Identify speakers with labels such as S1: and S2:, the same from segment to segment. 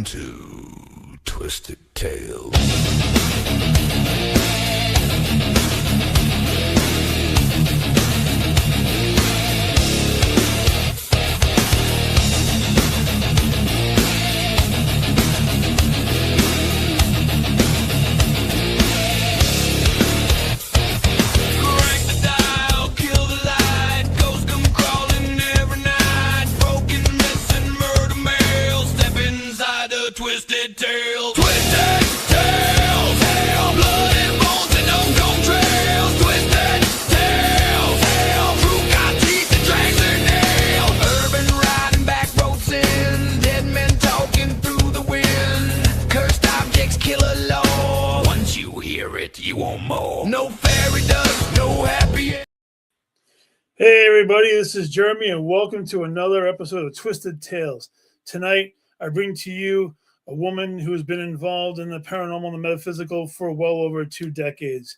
S1: Welcome to Twisted Tales.
S2: Twisted Tales, hell, blood and bones and unknown trails. Twisted Tales, hell, true got teeth and drags their nails. Urban riding, back road sin, dead men talking through the wind. Cursed objects kill alone. Once you hear it, you want more. No fairy dust, no happy end.
S3: Hey everybody, this is Jeremy and welcome to another episode of Twisted Tales. Tonight, I bring to you a woman who's been involved in the paranormal and the metaphysical for well over 2 decades.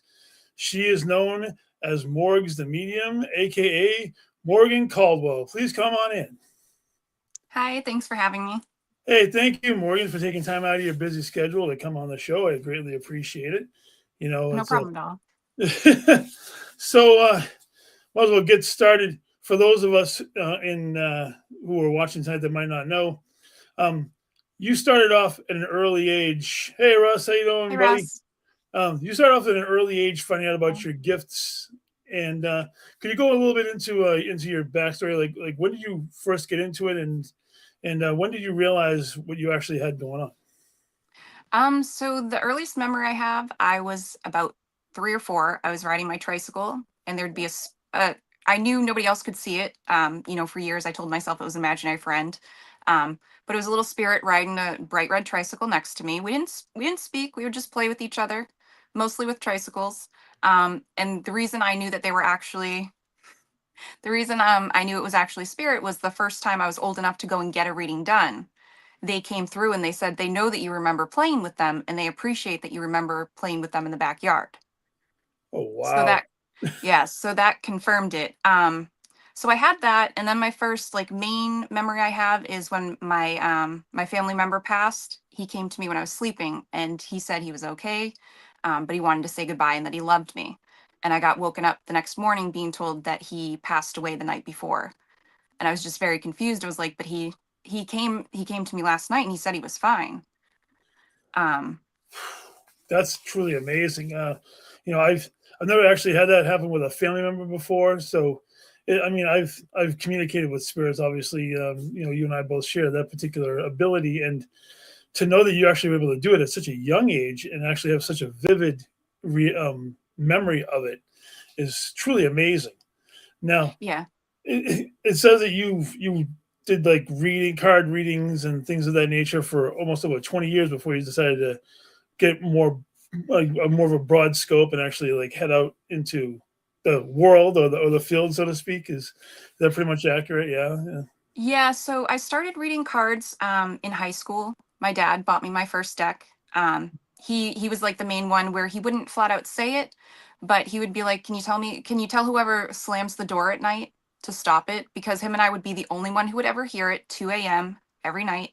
S3: She is known as Morgs the Medium, aka Morgan Caldwell. Please come on in.
S4: Hi, thanks for having me.
S3: Hey, thank you, Morgan, for taking time out of your busy schedule to come on the show. I greatly appreciate it. You know,
S4: No problem at all.
S3: So, might as well get started. For those of us who are watching tonight that might not know, you started off at an early age. Hey, Russ, how you doing,
S4: Hey,
S3: buddy?
S4: Russ.
S3: You started off at an early age finding out about your gifts, and could you go a little bit into your backstory? Like when did you first get into it, and when did you realize what you actually had going on?
S4: So the earliest memory I have, I was about 3 or 4. I was riding my tricycle, and there'd be I knew nobody else could see it. For years I told myself it was an imaginary friend. But it was a little spirit riding a bright red tricycle next to me. We didn't speak. We would just play with each other, mostly with tricycles. And the reason I knew that they were actually, I knew it was actually spirit was the first time I was old enough to go and get a reading done. They came through and they said they know that you remember playing with them and they appreciate that you remember playing with them in the backyard.
S3: Oh, wow.
S4: So that confirmed it. So I had that, and then my first main memory I have is when my family member passed. He came to me when I was sleeping, and he said he was okay, but he wanted to say goodbye and that he loved me. And I got woken up the next morning being told that he passed away the night before, and I was just very confused. I was like, but he came to me last night, and he said he was fine.
S3: That's truly amazing. I've never actually had that happen with a family member before, so. I've communicated with spirits. Obviously, you and I both share that particular ability, and to know that you actually were able to do it at such a young age and actually have such a vivid memory of it is truly amazing. Now,
S4: Yeah,
S3: it says that you did card readings and things of that nature for almost over 20 years before you decided to get more of a broad scope and actually head out into the world or the field, so to speak. Is that pretty much accurate?
S4: Yeah. So I started reading cards in high school. My dad bought me my first deck. He was like the main one where he wouldn't flat out say it, but he would be like, can you tell whoever slams the door at night to stop it? Because him and I would be the only one who would ever hear it, 2 a.m. every night,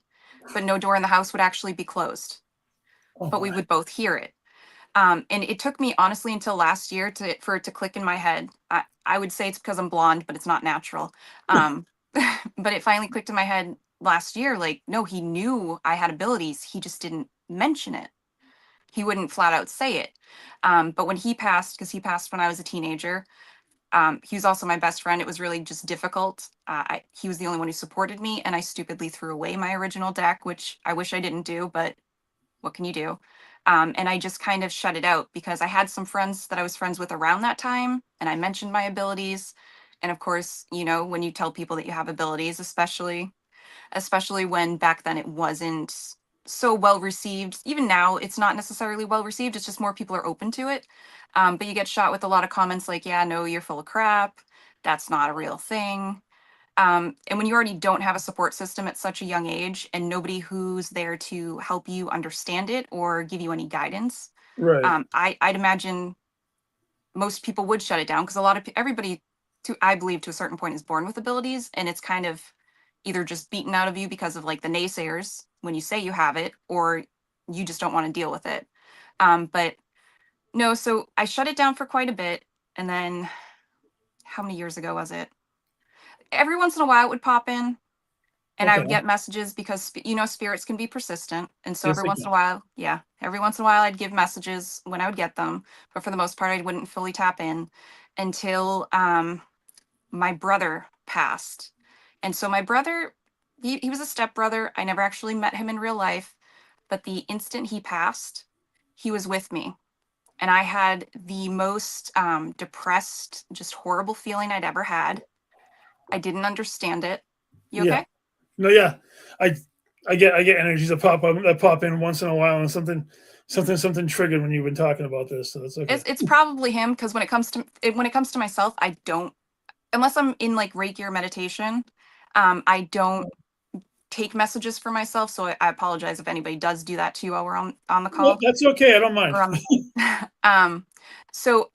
S4: but no door in the house would actually be closed. But we would both hear it. And it took me honestly until last year for it to click in my head. I would say it's because I'm blonde, but it's not natural. But it finally clicked in my head last year. No, he knew I had abilities. He just didn't mention it. He wouldn't flat out say it. But when he passed, because he passed when I was a teenager, he was also my best friend. It was really just difficult. He was the only one who supported me, and I stupidly threw away my original deck, which I wish I didn't do, but what can you do? And I just kind of shut it out because I had some friends that I was friends with around that time, and I mentioned my abilities. And of course, when you tell people that you have abilities, especially when back then it wasn't so well received. Even now, it's not necessarily well received. It's just more people are open to it. But you get shot with a lot of comments like, yeah, no, you're full of crap. That's not a real thing. And when you already don't have a support system at such a young age and nobody who's there to help you understand it or give you any guidance,
S3: right.
S4: I'd imagine most people would shut it down because everybody, I believe to a certain point, is born with abilities, and it's kind of either just beaten out of you because of the naysayers when you say you have it, or you just don't want to deal with it. But no, so I shut it down for quite a bit. And then how many years ago was it? Every once in a while it would pop in, and I would
S3: Okay.
S4: get messages because, spirits can be persistent. And so
S3: Yes,
S4: every
S3: they
S4: once in
S3: can.
S4: a while, yeah, every once in a while I'd give messages when I would get them. But for the most part, I wouldn't fully tap in until my brother passed. And so my brother, he was a stepbrother. I never actually met him in real life, but the instant he passed, he was with me. And I had the most depressed, just horrible feeling I'd ever had. I didn't understand it. You
S3: Yeah.
S4: okay?
S3: No, yeah. I I get energies that pop in once in a while, and something triggered when you've been talking about this. So that's okay.
S4: It's probably him, because when it comes to myself, I don't, unless I'm in like Reiki or meditation, I don't take messages for myself. So I apologize if anybody does do that to you while we're on the
S3: No,
S4: call
S3: that's okay. I don't mind.
S4: or on the so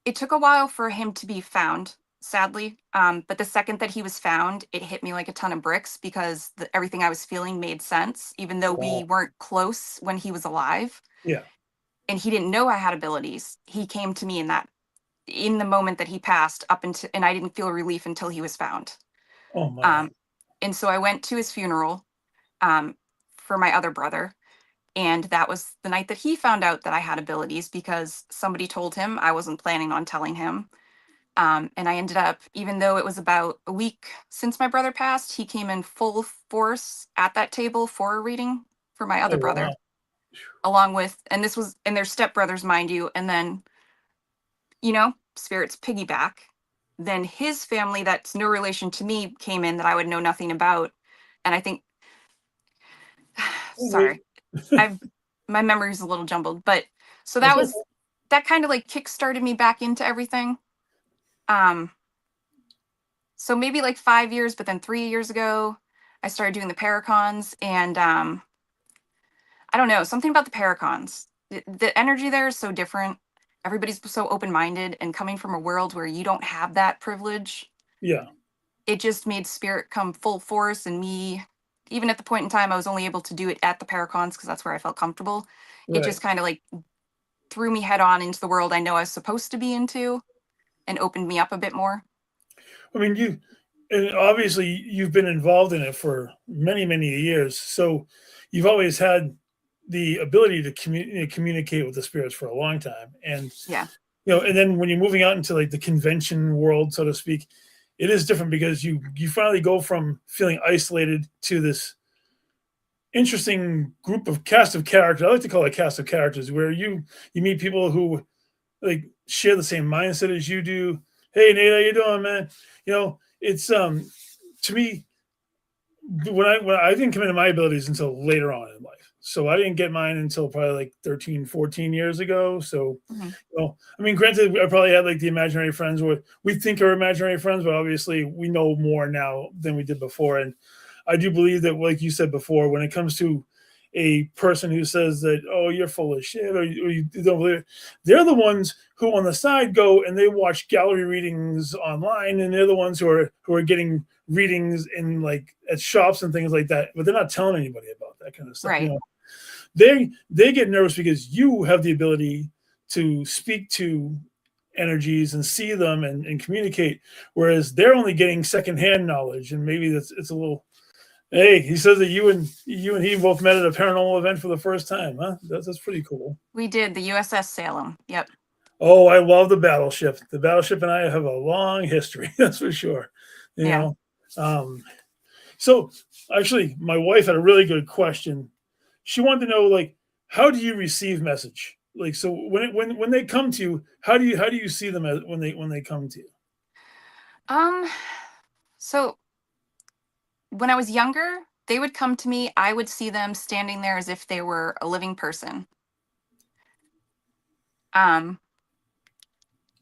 S4: it took a while for him to be found, sadly. But the second that he was found, it hit me like a ton of bricks, because everything I was feeling made sense, even though we
S3: Wow.
S4: weren't close when he was alive
S3: Yeah.
S4: and he didn't know I had abilities. He came to me in the moment that he passed, and I didn't feel relief until he was found.
S3: Oh my.
S4: Um, and so I went to his funeral um, for my other brother. And that was the night that he found out that I had abilities, because somebody told him. I wasn't planning on telling him. And I ended up, even though it was about a week since my brother passed, he came in full force at that table for a reading for my
S3: Oh
S4: other brother,
S3: wow.
S4: along with, and their stepbrothers, mind you. And then, spirits piggyback. Then his family, that's no relation to me, came in that I would know nothing about. And I think,
S3: Oh, wait.
S4: sorry, I've, my memory's a little jumbled, but so
S3: That's okay.
S4: that kind of like kick-started me back into everything. Um, so maybe like 5 years, but then 3 years ago, I started doing the paracons, and I don't know, something about the paracons. The energy there is so different. Everybody's so open-minded, and coming from a world where you don't have that privilege,
S3: Yeah.
S4: it just made spirit come full force. And me, even at the point in time, I was only able to do it at the paracons because that's where I felt comfortable. It
S3: Right.
S4: just kind of like threw me head on into the world I know I was supposed to be into, and opened me up a bit more.
S3: I mean, and obviously you've been involved in it for many years, so you've always had the ability to communicate with the spirits for a long time. And
S4: Yeah.
S3: and then when you're moving out into like the convention world, so to speak, it is different, because you finally go from feeling isolated to this interesting cast of characters. I like to call it cast of characters, where you meet people who like share the same mindset as you do. Hey Nate, how you doing, man? It's to me, when I didn't come into my abilities until later on in life. So I didn't get mine until probably like 13, 14 years ago. So,
S4: Mhm.
S3: I mean, granted, I probably had like the imaginary friends where we think are imaginary friends, but obviously we know more now than we did before. And I do believe that, like you said before, when it comes to a person who says that, oh, you're full of shit, or you don't believe it, they're the ones who on the side go and they watch gallery readings online, and they're the ones who are getting readings in like at shops and things like that, but they're not telling anybody about that kind of stuff.
S4: Right.
S3: They get nervous because you have the ability to speak to energies and see them and communicate, whereas they're only getting secondhand knowledge. And maybe it's a little. Hey, he says that you and he both met at a paranormal event for the first time, huh? That's pretty cool.
S4: We did the USS Salem. Yep.
S3: Oh, I love the battleship. The battleship and I have a long history, that's for sure. You
S4: Yeah.
S3: know, um, so actually, my wife had a really good question. She wanted to know, like, how do you receive message? Like, so when they come to you, how do you see them when they come to you?
S4: Um, so when I was younger, they would come to me. I would see them standing there as if they were a living person. Um,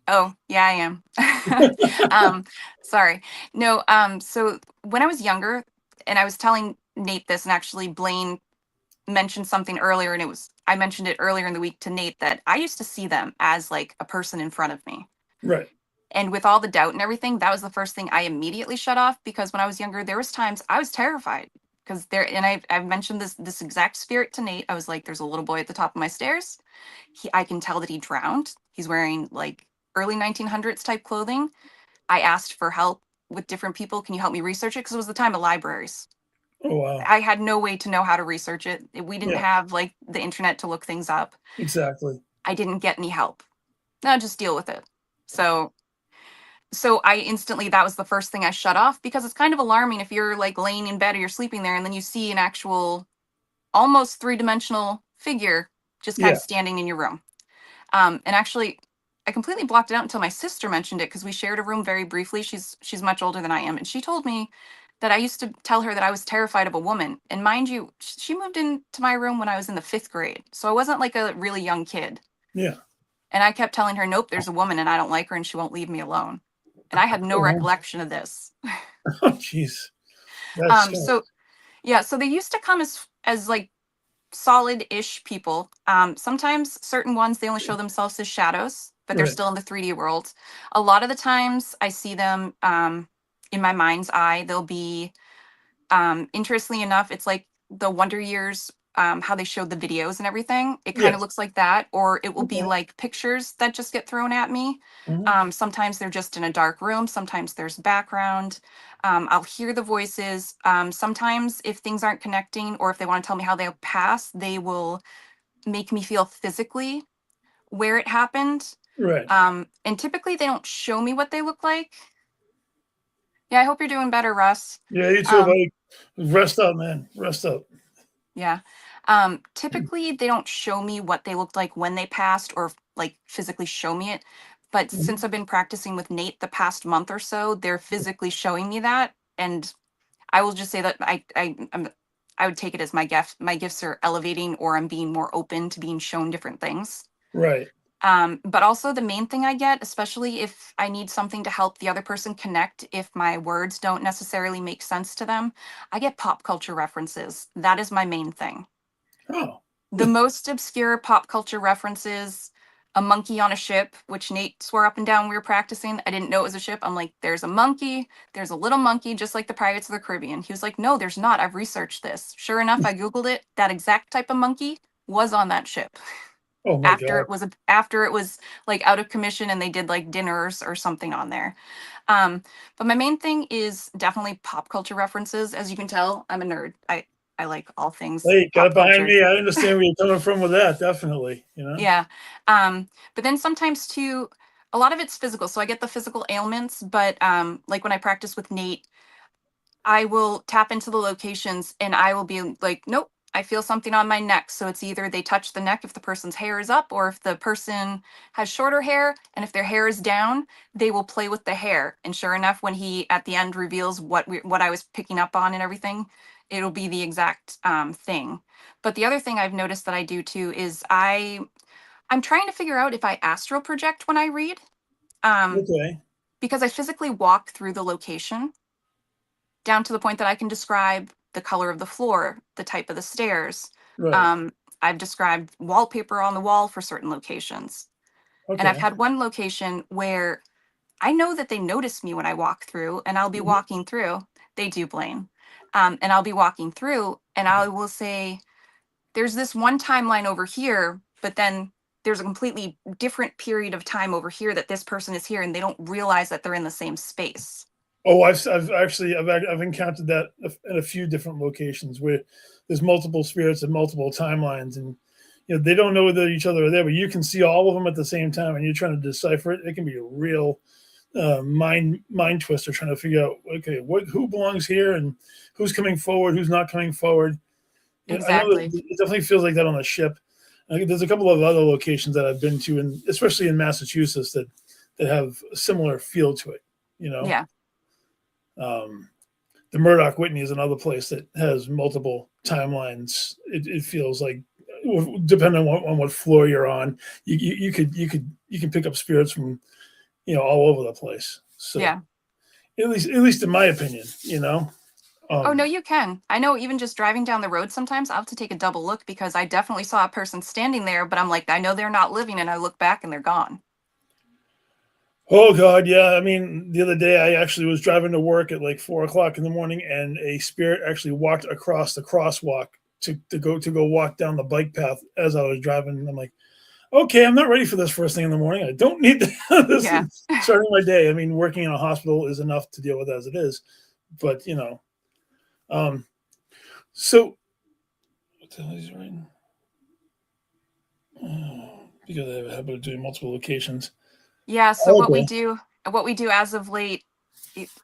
S4: oh, yeah, I am. Sorry. No, so when I was younger, and I was telling Nate this, and actually Blaine mentioned something earlier, and I mentioned it earlier in the week to Nate, that I used to see them as like a person in front of me.
S3: Right.
S4: And with all the doubt and everything, that was the first thing I immediately shut off, because when I was younger, there was times I was terrified because I've mentioned this exact spirit to Nate. I was like, there's a little boy at the top of my stairs. I can tell that he drowned. He's wearing like early 1900s type clothing. I asked for help with different people. Can you help me research it? Because it was the time of libraries.
S3: Oh wow.
S4: I had no way to know how to research it. We didn't
S3: Yeah,
S4: have like the internet to look things up.
S3: exactly.
S4: I didn't get any help. No, just deal with it. So I instantly, that was the first thing I shut off, because it's kind of alarming if you're like laying in bed or you're sleeping there and then you see an actual almost three-dimensional figure just kind
S3: Yeah.
S4: of standing in your room. And actually, I completely blocked it out until my sister mentioned it, because we shared a room very briefly. She's much older than I am, and she told me that I used to tell her that I was terrified of a woman. And mind you, she moved into my room when I was in the 5th grade, so I wasn't like a really young kid.
S3: Yeah.
S4: And I kept telling her, nope, there's a woman and I don't like her and she won't leave me alone. And I had no
S3: Oh, wow.
S4: recollection of this.
S3: Oh, jeez. That's scary.
S4: So yeah, so they used to come as like solid-ish people. Sometimes certain ones, they only show themselves as shadows, but they're
S3: Right.
S4: still in the 3D world. A lot of the times I see them in my mind's eye. They'll be, interestingly enough, it's like the Wonder Years, how they showed the videos and everything. It kind of
S3: Yes.
S4: looks like that, or it will be
S3: Okay.
S4: like pictures that just get thrown at me.
S3: Mhm.
S4: Sometimes they're just in a dark room. Sometimes there's background. I'll hear the voices. Sometimes if things aren't connecting, or if they want to tell me how they'll pass, they will make me feel physically where it happened.
S3: Right.
S4: And typically they don't show me what they look like. Yeah, I hope you're doing better, Russ.
S3: Yeah, you too,
S4: Um,
S3: buddy. Rest up, man. Rest up.
S4: Yeah. Typically they don't show me what they looked like when they passed, or like physically show me it. But since
S3: Mhm.
S4: I've been practicing with Nate the past month or so, they're physically showing me that. And I will just say that I would take it as my gifts are elevating, or I'm being more open to being shown different things.
S3: Right.
S4: But also the main thing I get, especially if I need something to help the other person connect, if my words don't necessarily make sense to them, I get pop culture references. That is my main thing.
S3: Oh.
S4: The most obscure pop culture references: a monkey on a ship, which Nate swore up and down we were practicing. I didn't know it was a ship. I'm like, there's a monkey, there's a little monkey, just like the Pirates of the Caribbean. He was like, no, there's not. I've researched this. Sure enough, I Googled it. That exact type of monkey was on that ship.
S3: Oh my God.
S4: After it was like out of commission and they did like dinners or something on there. But my main thing is definitely pop culture references. As you can tell, I'm a nerd. I like all things
S3: Hey, got
S4: pop
S3: it behind
S4: culture.
S3: me. I understand where you're coming from with that. Definitely. You know.
S4: Yeah. But then sometimes too, a lot of it's physical. So I get the physical ailments, but like when I practice with Nate, I will tap into the locations and I will be like, nope, I feel something on my neck. So it's either they touch the neck if the person's hair is up, or if the person has shorter hair, and if their hair is down, they will play with the hair. And sure enough, when he at the end reveals what I was picking up on and everything, it'll be the exact thing. But the other thing I've noticed that I do too is I'm trying to figure out if I astral project when I read, um,
S3: Okay.
S4: because I physically walk through the location down to the point that I can describe the color of the floor, the type of the stairs.
S3: Right.
S4: Um, I've described wallpaper on the wall for certain locations. And I've
S3: Okay.
S4: had one location where I know that they notice me when I walk through, and I'll be
S3: Mhm.
S4: walking through. They do, Blaine. And I'll be walking through and I will say, there's this one timeline over here, but then there's a completely different period of time over here that this person is here and they don't realize that they're in the same space.
S3: Oh, I've encountered that in a few different locations where there's multiple spirits and multiple timelines, and you know they don't know that each other are there, but you can see all of them at the same time, and you're trying to decipher it. It can be a real mind twister trying to figure out, okay, who belongs here and who's coming forward, who's not coming forward. Yeah, I know that
S4: Exactly.
S3: it definitely feels like that on a ship. There's a couple of other locations that I've been to, and especially in Massachusetts, that have a similar feel to it. You know,
S4: Yeah.
S3: um, the Murdoch Whitney is another place that has multiple timelines. It feels like, depending on what floor you're on, you can pick up spirits from all over the place. So
S4: Yeah.
S3: at least in my opinion, you know.
S4: Oh, no,
S3: Um,
S4: you can. I know even just driving down the road sometimes I'll have to take a double look, because I definitely saw a person standing there, but I'm like, I know they're not living, and I look back and they're gone.
S3: Oh God, yeah. I mean, the other day I actually was driving to work at like 4 o'clock in the morning, and a spirit actually walked across the crosswalk to go walk down the bike path as I was driving. And I'm like, okay, I'm not ready for this first thing in the morning. I don't need this
S4: Yeah.
S3: is starting my day. I mean, working in a hospital is enough to deal with as it is, but um, so what the hell is he writing? Because I have a habit of doing multiple locations.
S4: Yeah, so
S3: Okay.
S4: what we do as of late,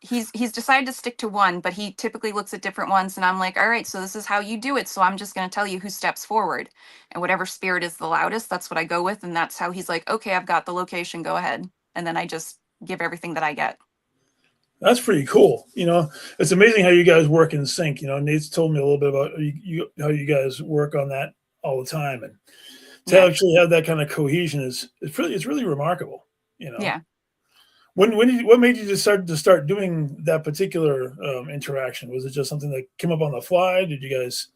S4: he's decided to stick to one, but he typically looks at different ones, and I'm like, all right, so this is how you do it. So I'm just going to tell you who steps forward, and whatever spirit is the loudest, that's what I go with, and that's how he's like, okay, I've got the location, go ahead, and then I just give everything that I get.
S3: That's pretty cool. It's amazing how you guys work in sync. Nate's told me a little bit about how you guys work on that all the time, and to
S4: Yeah,
S3: actually have that kind of cohesion is it's really remarkable.
S4: yeah.
S3: What made you decide to start doing that particular interaction? Was it just something that came up on the fly? Did you guys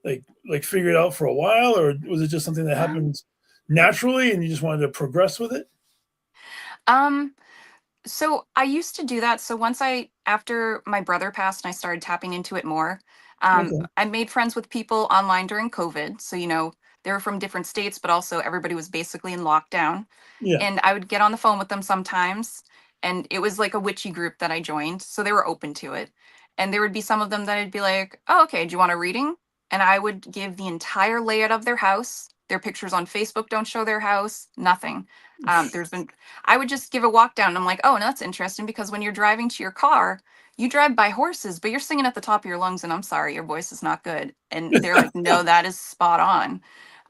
S3: like figure it out for a while, or was it just something that
S4: Um,
S3: happened naturally and you just wanted to progress with it?
S4: um, so I used to do that. So after my brother passed and I started tapping into it more,
S3: Okay.
S4: I made friends with people online during COVID. So, they were from different states, but also everybody was basically in lockdown.
S3: Yeah.
S4: And I would get on the phone with them sometimes. And it was like a witchy group that I joined. So they were open to it. And there would be some of them that I'd be like, oh, okay, do you want a reading? And I would give the entire layout of their house. Their pictures on Facebook don't show their house, nothing. There's been, I would just give a walk down. And I'm like, oh, no, that's interesting because when you're driving to your car, you drive by horses, but you're singing at the top of your lungs. And I'm sorry, your voice is not good. And they're like, no, that is spot on.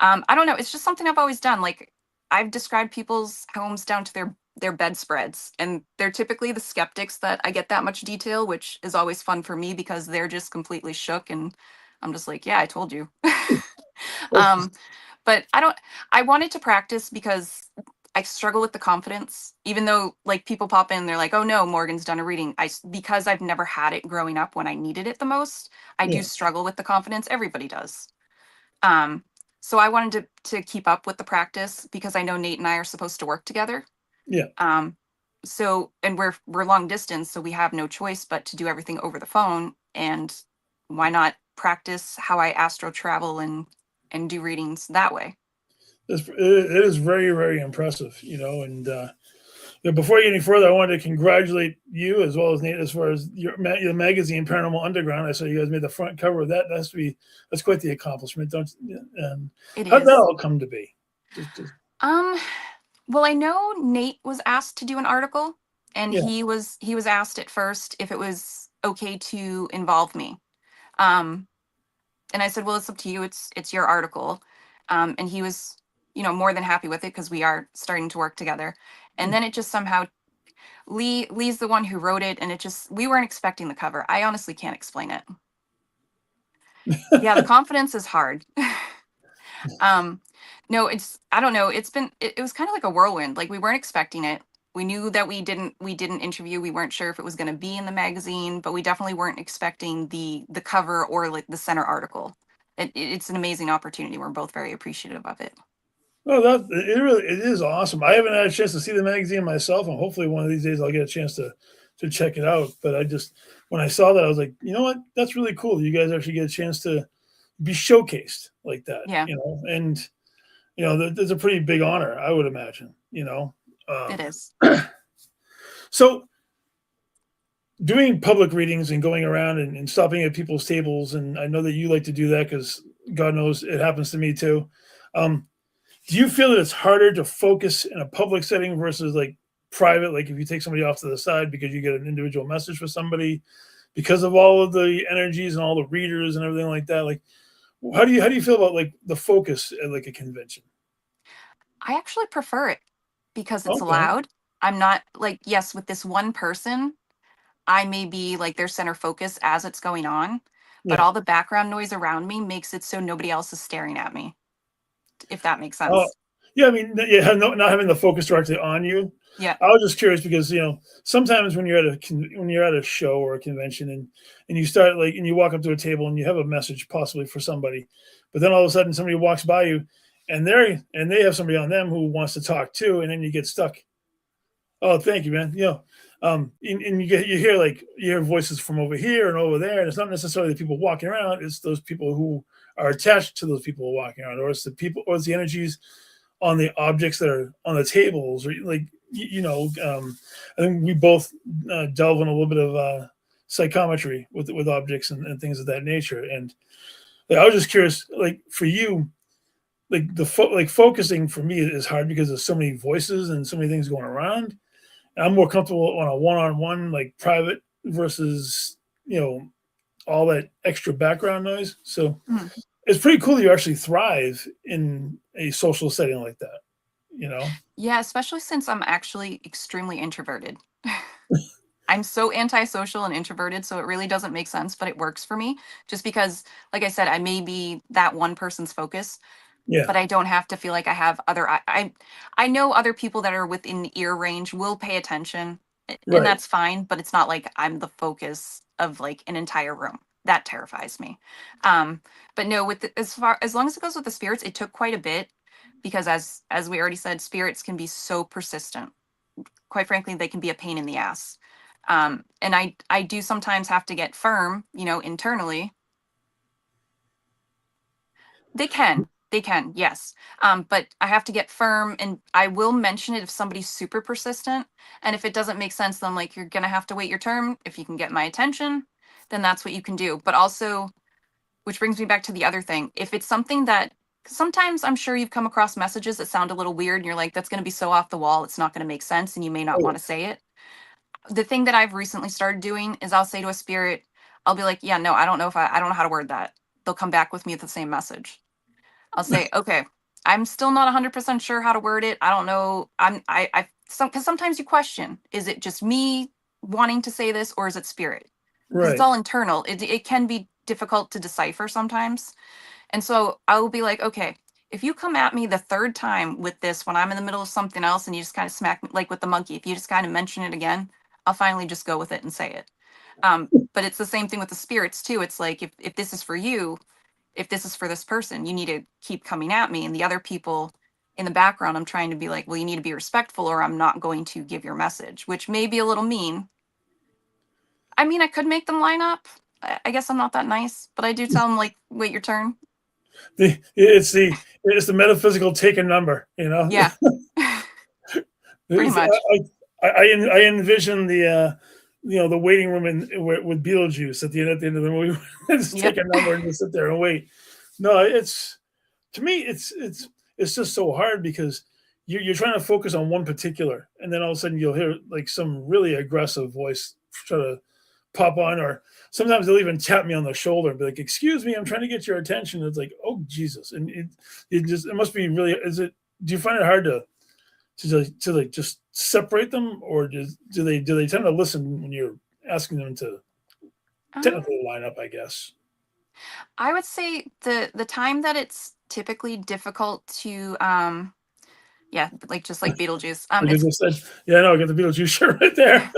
S4: I don't know. It's just something I've always done. Like I've described people's homes down to their bedspreads, and they're typically the skeptics that I get that much detail, which is always fun for me because they're just completely shook, and I'm just like, yeah, I told you. um, but I wanted to practice because I struggle with the confidence, even though like people pop in, they're like, oh no, Morgan's done a reading. Because I've never had it growing up when I needed it the most, I do
S3: Yeah.
S4: struggle with the confidence. Everybody does. Um, so I wanted to keep up with the practice because I know Nate and I are supposed to work together.
S3: Yeah.
S4: Um, and we're long distance, so we have no choice but to do everything over the phone. And why not practice how I astro travel and do readings that way?
S3: It is very, very impressive, and before I get any further, I wanted to congratulate you as well as Nate as far as your magazine, Paranormal Underground. I saw you guys made the front cover of that. That's quite the accomplishment, don't you? And
S4: It
S3: how'd that
S4: is.
S3: all come to be? Just
S4: Um, well, I know Nate was asked to do an article, and
S3: yeah,
S4: he was asked at first if it was okay to involve me. Um, and I said, well, it's up to you. It's your article. And he was, more than happy with it because we are starting to work together. And then it just somehow Lee's the one who wrote it, and we weren't expecting the cover. I honestly can't explain it. Yeah, the confidence is hard. um, no, I don't know. It was kind of like a whirlwind. Like we weren't expecting it. We knew that we didn't interview. We weren't sure if it was going to be in the magazine, but we definitely weren't expecting the cover or like the center article. It's an amazing opportunity. We're both very appreciative of it.
S3: well, it is awesome. I haven't had a chance to see the magazine myself, and hopefully one of these days I'll get a chance to check it out. But when I saw that, I was like, you know what, that's really cool. You guys actually get a chance to be showcased like that,
S4: Yeah,
S3: and that's a pretty big honor, I would imagine.
S4: it is.
S3: So doing public readings and going around and stopping at people's tables, and I know that you like to do that because God knows it happens to me too. Um, do you feel that it's harder to focus in a public setting versus like private? Like if you take somebody off to the side because you get an individual message for somebody because of all of the energies and all the readers and everything like that. Like, how do you feel about like the focus at like a convention?
S4: I actually prefer it because it's
S3: Okay.
S4: loud. I'm not like, yes, with this one person, I may be like their center focus as it's going on, but
S3: Yeah.
S4: all the background noise around me makes it so nobody else is staring at me, if that makes
S3: Oh,
S4: sense.
S3: yeah. I mean, yeah, not having the focus directly on you.
S4: Yeah.
S3: I was just curious because sometimes when you're at a show or a convention and you start like and you walk up to a table and you have a message possibly for somebody, but then all of a sudden somebody walks by you and they have somebody on them who wants to talk too, and then you get stuck Oh, thank you, man. And you hear voices from over here and over there, and it's not necessarily the people walking around. It's those people who are attached to those people walking around, or it's the people, or it's the energies on the objects that are on the tables, or like I think we both delve in a little bit of psychometry with objects and things of that nature. And like, I was just curious, like for you, like focusing for me is hard because there's so many voices and so many things going around. I'm more comfortable on a one-on-one, like private versus, all that extra background noise. So
S4: Mhm.
S3: it's pretty cool that you actually thrive in a social setting like that.
S4: Yeah, especially since I'm actually extremely introverted. I'm so antisocial and introverted, so it really doesn't make sense, but it works for me just because, like I said, I may be that one person's focus,
S3: Yeah.
S4: but I don't have to feel like I have other I know other people that are within ear range will pay attention, and
S3: Right.
S4: that's fine, but it's not like I'm the focus of like an entire room. That terrifies me. Um, but no, as long as it goes with the spirits, it took quite a bit because as we already said, spirits can be so persistent. Quite frankly, they can be a pain in the ass. And I do sometimes have to get firm, internally. They can, yes. But I have to get firm, and I will mention it if somebody's super persistent. And if it doesn't make sense, then I'm like, you're gonna have to wait your turn. If you can get my attention, then that's what you can do. But also, which brings me back to the other thing. If it's something that 'cause sometimes I'm sure you've come across messages that sound a little weird, and you're like, that's gonna be so off the wall, it's not gonna make sense, and you may not
S3: Oh,
S4: want to say it. The thing that I've recently started doing is I'll say to a spirit, I'll be like, yeah, no, I don't know if I don't know how to word that. They'll come back with me with the same message. I'll say, okay, I'm still not 100% sure how to word it. I don't know. Because sometimes you question, is it just me wanting to say this or is it spirit? Because it's
S3: right.
S4: all internal. It can be difficult to decipher sometimes. And so I will be like, okay, if you come at me the third time with this when I'm in the middle of something else and you just kind of smack me, like with the monkey, if you just kind of mention it again, I'll finally just go with it and say it. But it's the same thing with the spirits too. It's like if this is for you, if this is for this person, you need to keep coming at me. And the other people in the background, I'm trying to be like, well, you need to be respectful or I'm not going to give your message, which may be a little mean. I mean, I could make them line up. I guess I'm not that nice, but I do tell them like, wait your turn.
S3: It's the metaphysical take a number.
S4: Yeah, pretty much.
S3: I envision the waiting room with Beetlejuice at the end of the movie. Just
S4: Yep.
S3: take a number and just sit there and wait. No, it's to me it's just so hard because you're trying to focus on one particular, and then all of a sudden you'll hear like some really aggressive voice try to pop on, or sometimes they'll even tap me on the shoulder and be like, "Excuse me, I'm trying to get your attention." It's like, "Oh Jesus!" And it must be really. Do you find it hard to like just separate them, or do they tend to listen when you're asking them to
S4: Um,
S3: technically line up? I guess.
S4: I would say the time that it's typically difficult to yeah, like just like Beetlejuice.
S3: Like I
S4: It's
S3: just said, yeah, no, I got the Beetlejuice shirt right there.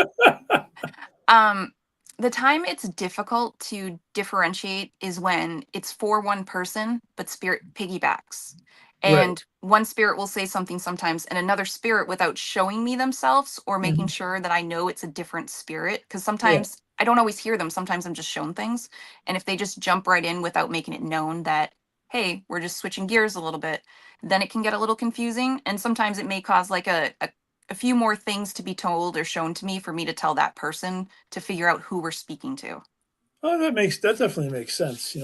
S4: um the time it's difficult to differentiate is when it's for one person, but spirit piggybacks.
S3: Right.
S4: And one spirit will say something sometimes, and another spirit, without showing me themselves or making
S3: Mhm.
S4: sure that I know it's a different spirit, because
S3: Yeah.
S4: sometimes I don't always hear them. Sometimes I'm just shown things. And if they just jump right in without making it known that, hey, we're just switching gears a little bit, then it can get a little confusing. And sometimes it may cause like a few more things to be told or shown to me for me to tell that person to figure out who we're speaking to.
S3: Oh, that definitely makes sense.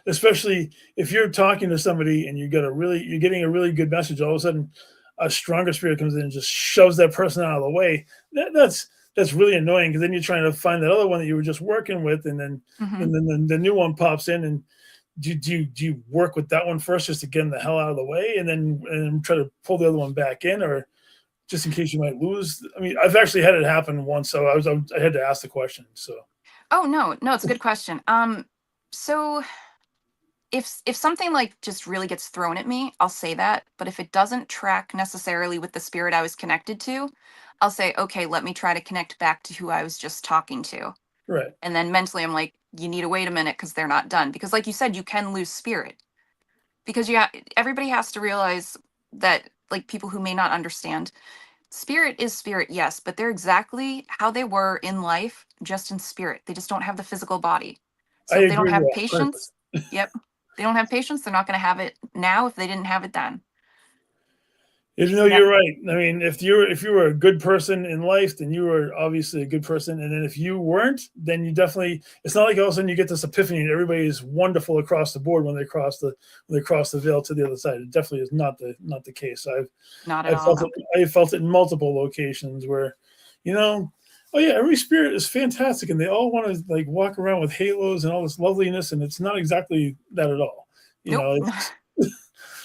S3: Especially if you're talking to somebody and you're getting a really good message. All of a sudden, a stronger spirit comes in and just shoves that person out of the way. That's really annoying because then you're trying to find that other one that you were just working with, and then
S4: Mhm.
S3: and then the new one pops in, and do you work with that one first just to get them the hell out of the way, and try to pull the other one back in, or just in case you might lose. I mean, I've actually had it happen once, so I had to ask the question. So
S4: Oh no, no, it's a good question. So if something like just really gets thrown at me, I'll say that. But if it doesn't track necessarily with the spirit I was connected to, I'll say, okay, let me try to connect back to who I was just talking to.
S3: right,
S4: And then mentally, I'm like, you need to wait a minute because they're not done. Because, like you said, you can lose spirit. Because everybody has to realize that, like people who may not understand, Spirit is spirit, yes, but they're exactly how they were in life, just in spirit. They just don't have the physical body.
S3: I
S4: So if they don't
S3: agree
S4: have
S3: with that.
S4: patience, yep, they don't have patience, they're not going to have it now if they didn't have it then.
S3: Even though
S4: Yep.
S3: you're right. I mean, if you were a good person in life, then you were obviously a good person. And then if you weren't, then you definitely. It's not like all of a sudden you get this epiphany and everybody is wonderful across the board when they cross the veil to the other side. It definitely is not the case.
S4: Not at
S3: I've
S4: all,
S3: felt
S4: no.
S3: it. I felt it in multiple locations where, you know, oh yeah, every spirit is fantastic, and they all want to like walk around with halos and all this loveliness, and it's not exactly that at all. You
S4: Nope.
S3: know,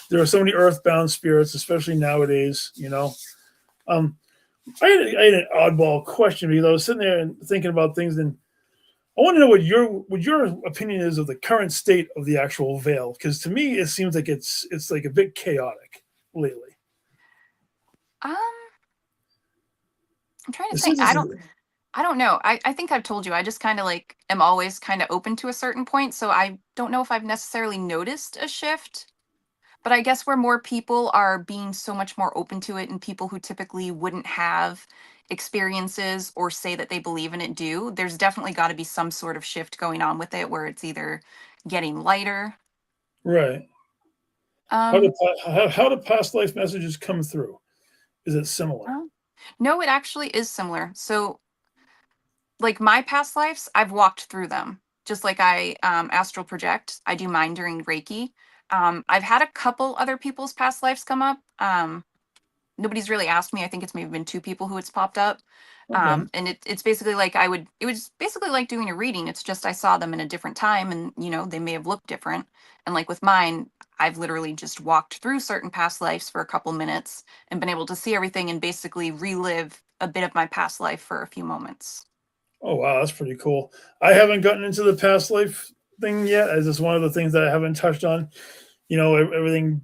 S3: there are so many earthbound spirits, especially nowadays. Um, I had an oddball question because I was sitting there and thinking about things, and I want to know what your opinion is of the current state of the actual veil, because to me it seems like it's like a bit chaotic lately.
S4: Um, I'm trying to
S3: It
S4: think.
S3: seems
S4: I don't know. I think I've told you. I just kind of like am always kind of open to a certain point. So I don't know if I've necessarily noticed a shift, but I guess where more people are being so much more open to it and people who typically wouldn't have experiences or say that they believe in it do, there's definitely got to be some sort of shift going on with it where it's either getting lighter.
S3: right.
S4: Um,
S3: How do past life messages come through? Is it similar?
S4: uh, no, it actually is similar. So like my past lives, I've walked through them. Just like I astral project, I do mine during Reiki. I've had a couple other people's past lives come up. Nobody's really asked me. I think it's maybe been two people who it's popped up.
S3: Okay.
S4: And it's basically like it was basically like doing a reading. It's just I saw them in a different time and, they may have looked different. And like with mine, I've literally just walked through certain past lives for a couple minutes and been able to see everything and basically relive a bit of my past life for a few moments.
S3: Oh wow, that's pretty cool. I haven't gotten into the past life thing yet, as it's one of the things that I haven't touched on. Everything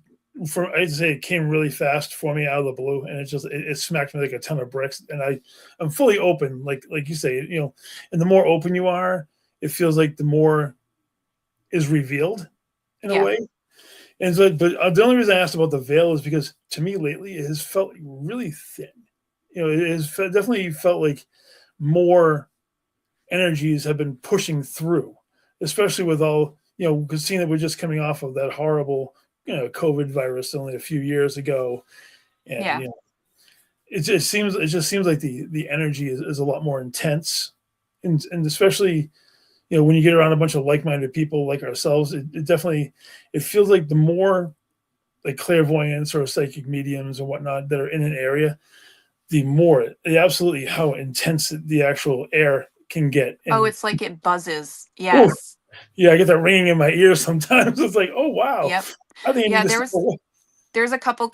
S3: for I'd say it came really fast for me out of the blue, and it smacked me like a ton of bricks. And I'm fully open, like you say, and the more open you are, it feels like the more is revealed in a
S4: Yeah.
S3: way. And so, but the only reason I asked about the veil is because to me lately it has felt really thin. It has definitely felt like more energies have been pushing through, especially with all, because seeing that we're just coming off of that horrible, COVID virus only a few years ago. And,
S4: Yeah.
S3: it just seems like the energy is a lot more intense. And especially, when you get around a bunch of like-minded people like ourselves, it definitely, it feels like the more like clairvoyants or psychic mediums and whatnot that are in an area, the absolutely how intense the actual air can get.
S4: Oh,
S3: And
S4: it's like it buzzes.
S3: oh,
S4: Yes.
S3: yeah, I get that ringing in my ears sometimes. It's like, oh wow,
S4: Yep.
S3: I think I need
S4: Yeah,
S3: to step away.
S4: there's a couple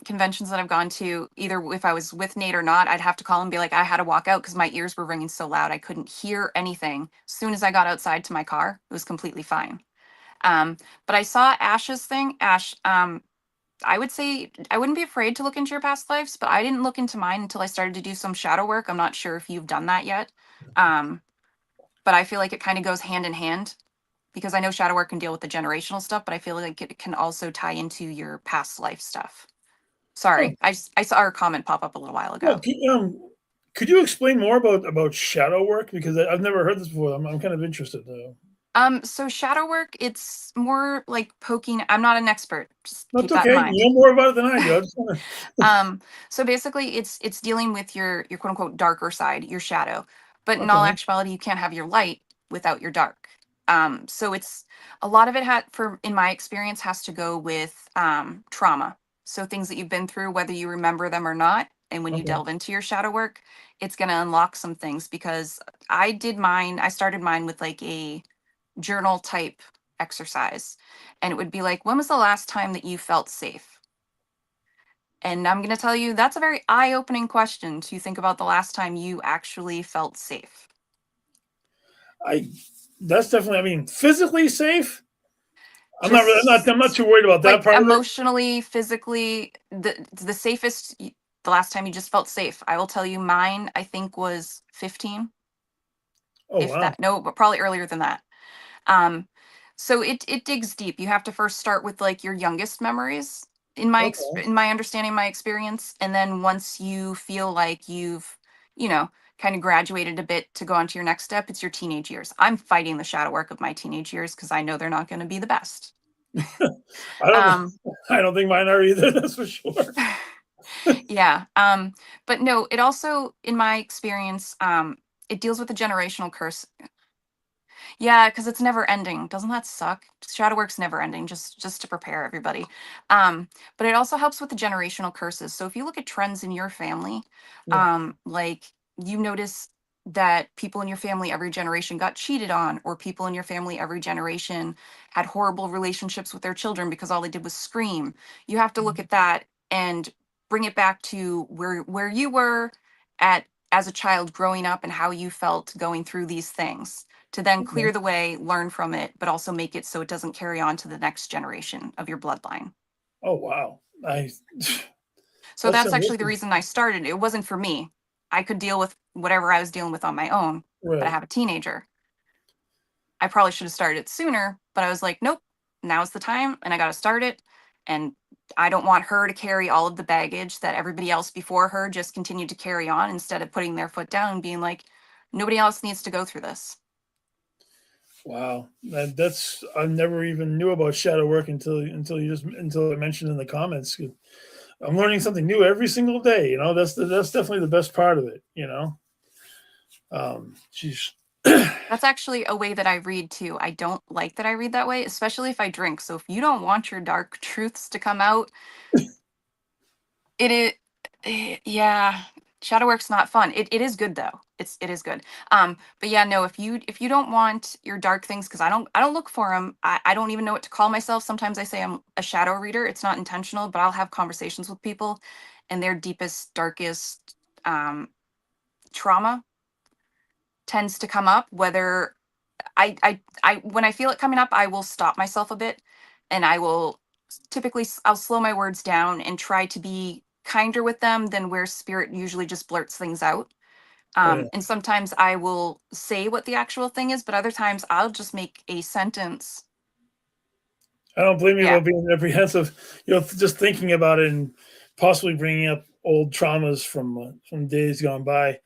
S4: conventions that I've gone to. Either if I was with Nate or not, I'd have to call and be like, I had to walk out because my ears were ringing so loud I couldn't hear anything. As soon as I got outside to my car, it was completely fine. But I saw Ash's thing. Ash, I would say I wouldn't be afraid to look into your past lives, but I didn't look into mine until I started to do some shadow work. I'm not sure if you've done that yet. Um, but I feel like it kind of goes hand in hand because I know shadow work can deal with the generational stuff, but I feel like it can also tie into your past life stuff.
S3: Oh,
S4: Sorry, I saw our comment pop up a little while
S3: well,
S4: ago.
S3: could you explain more about shadow work, because I've never heard this before. I'm kind of interested though.
S4: So shadow work, it's more like poking. I'm not an expert. Just
S3: That's
S4: keep that in
S3: okay.
S4: mind.
S3: You know more about it than I do. I just want to.
S4: So basically, it's dealing with your quote unquote darker side, your shadow. But in all
S3: Okay.
S4: actuality, you can't have your light without your dark. So it's a lot of it had for in my experience has to go with trauma. So things that you've been through, whether you remember them or not. And when you
S3: Okay.
S4: delve into your shadow work, it's going to unlock some things because I started mine with like a journal type exercise. And it would be like, when was the last time that you felt safe? And I'm going to tell you, that's a very eye opening question to think about the last time you actually felt safe.
S3: I That's definitely. I mean, physically safe. I'm not really. I'm not
S4: Just
S3: too worried about that
S4: like
S3: part of it.
S4: emotionally, physically, the safest, the last time you just felt safe. I will tell you, mine, I think was 15,
S3: Oh
S4: if
S3: wow.
S4: that, no, but probably earlier than that. Um, so it digs deep. You have to first start with like your youngest memories. in my
S3: Okay.
S4: in my understanding, my experience. And then once you feel like you've, you know, kind of graduated a bit to go on to your next step, it's your teenage years. I'm fighting the shadow work of my teenage years because I know they're not going to be the best.
S3: I don't
S4: Um,
S3: I don't think mine are either, that's for sure.
S4: yeah. But no, it also, in my experience, it deals with a generational curse. Yeah, because it's never ending. Doesn't that suck? Shadow work's never ending, just to prepare everybody. But it also helps with the generational curses. So if you look at trends in your family,
S3: Yeah.
S4: like you notice that people in your family every generation got cheated on, or people in your family every generation had horrible relationships with their children because all they did was scream. You have to look at that and bring it back to where you were at as a child growing up and how you felt going through these things to then
S3: Okay.
S4: clear the way, learn from it, but also make it so it doesn't carry on to the next generation of your bloodline.
S3: Oh, wow.
S4: So
S3: That's
S4: that's actually the
S3: enriching.
S4: reason I started. It wasn't for me. I could deal with whatever I was dealing with on my own, but I
S3: Right.
S4: have a teenager. I probably should have started it sooner, but I was like, nope, now's the time and I got to start it. And I don't want her to carry all of the baggage that everybody else before her just continued to carry on instead of putting their foot down and being like, nobody else needs to go through this.
S3: Wow. That's I never even knew about shadow work until I mentioned in the comments. I'm learning something new every single day. That's definitely the best part of it. She's
S4: That's actually a way that I read too. I don't like that I read that way, especially if I drink. So if you don't want your dark truths to come out, it is, yeah, shadow work's not fun. It is good though. It is good. But yeah, no, if you don't want your dark things, because I don't look for them. I don't even know what to call myself. Sometimes I say I'm a shadow reader. It's not intentional, but I'll have conversations with people, and their deepest, darkest trauma tends to come up, whether I when I feel it coming up, I will stop myself a bit and I will typically I'll slow my words down and try to be kinder with them than where spirit usually just blurts things out.
S3: oh yeah.
S4: And sometimes I will say what the actual thing is, but other times I'll just make a sentence.
S3: I don't blame you
S4: Yeah.
S3: about being apprehensive. Just thinking about it and possibly bringing up old traumas from days gone by.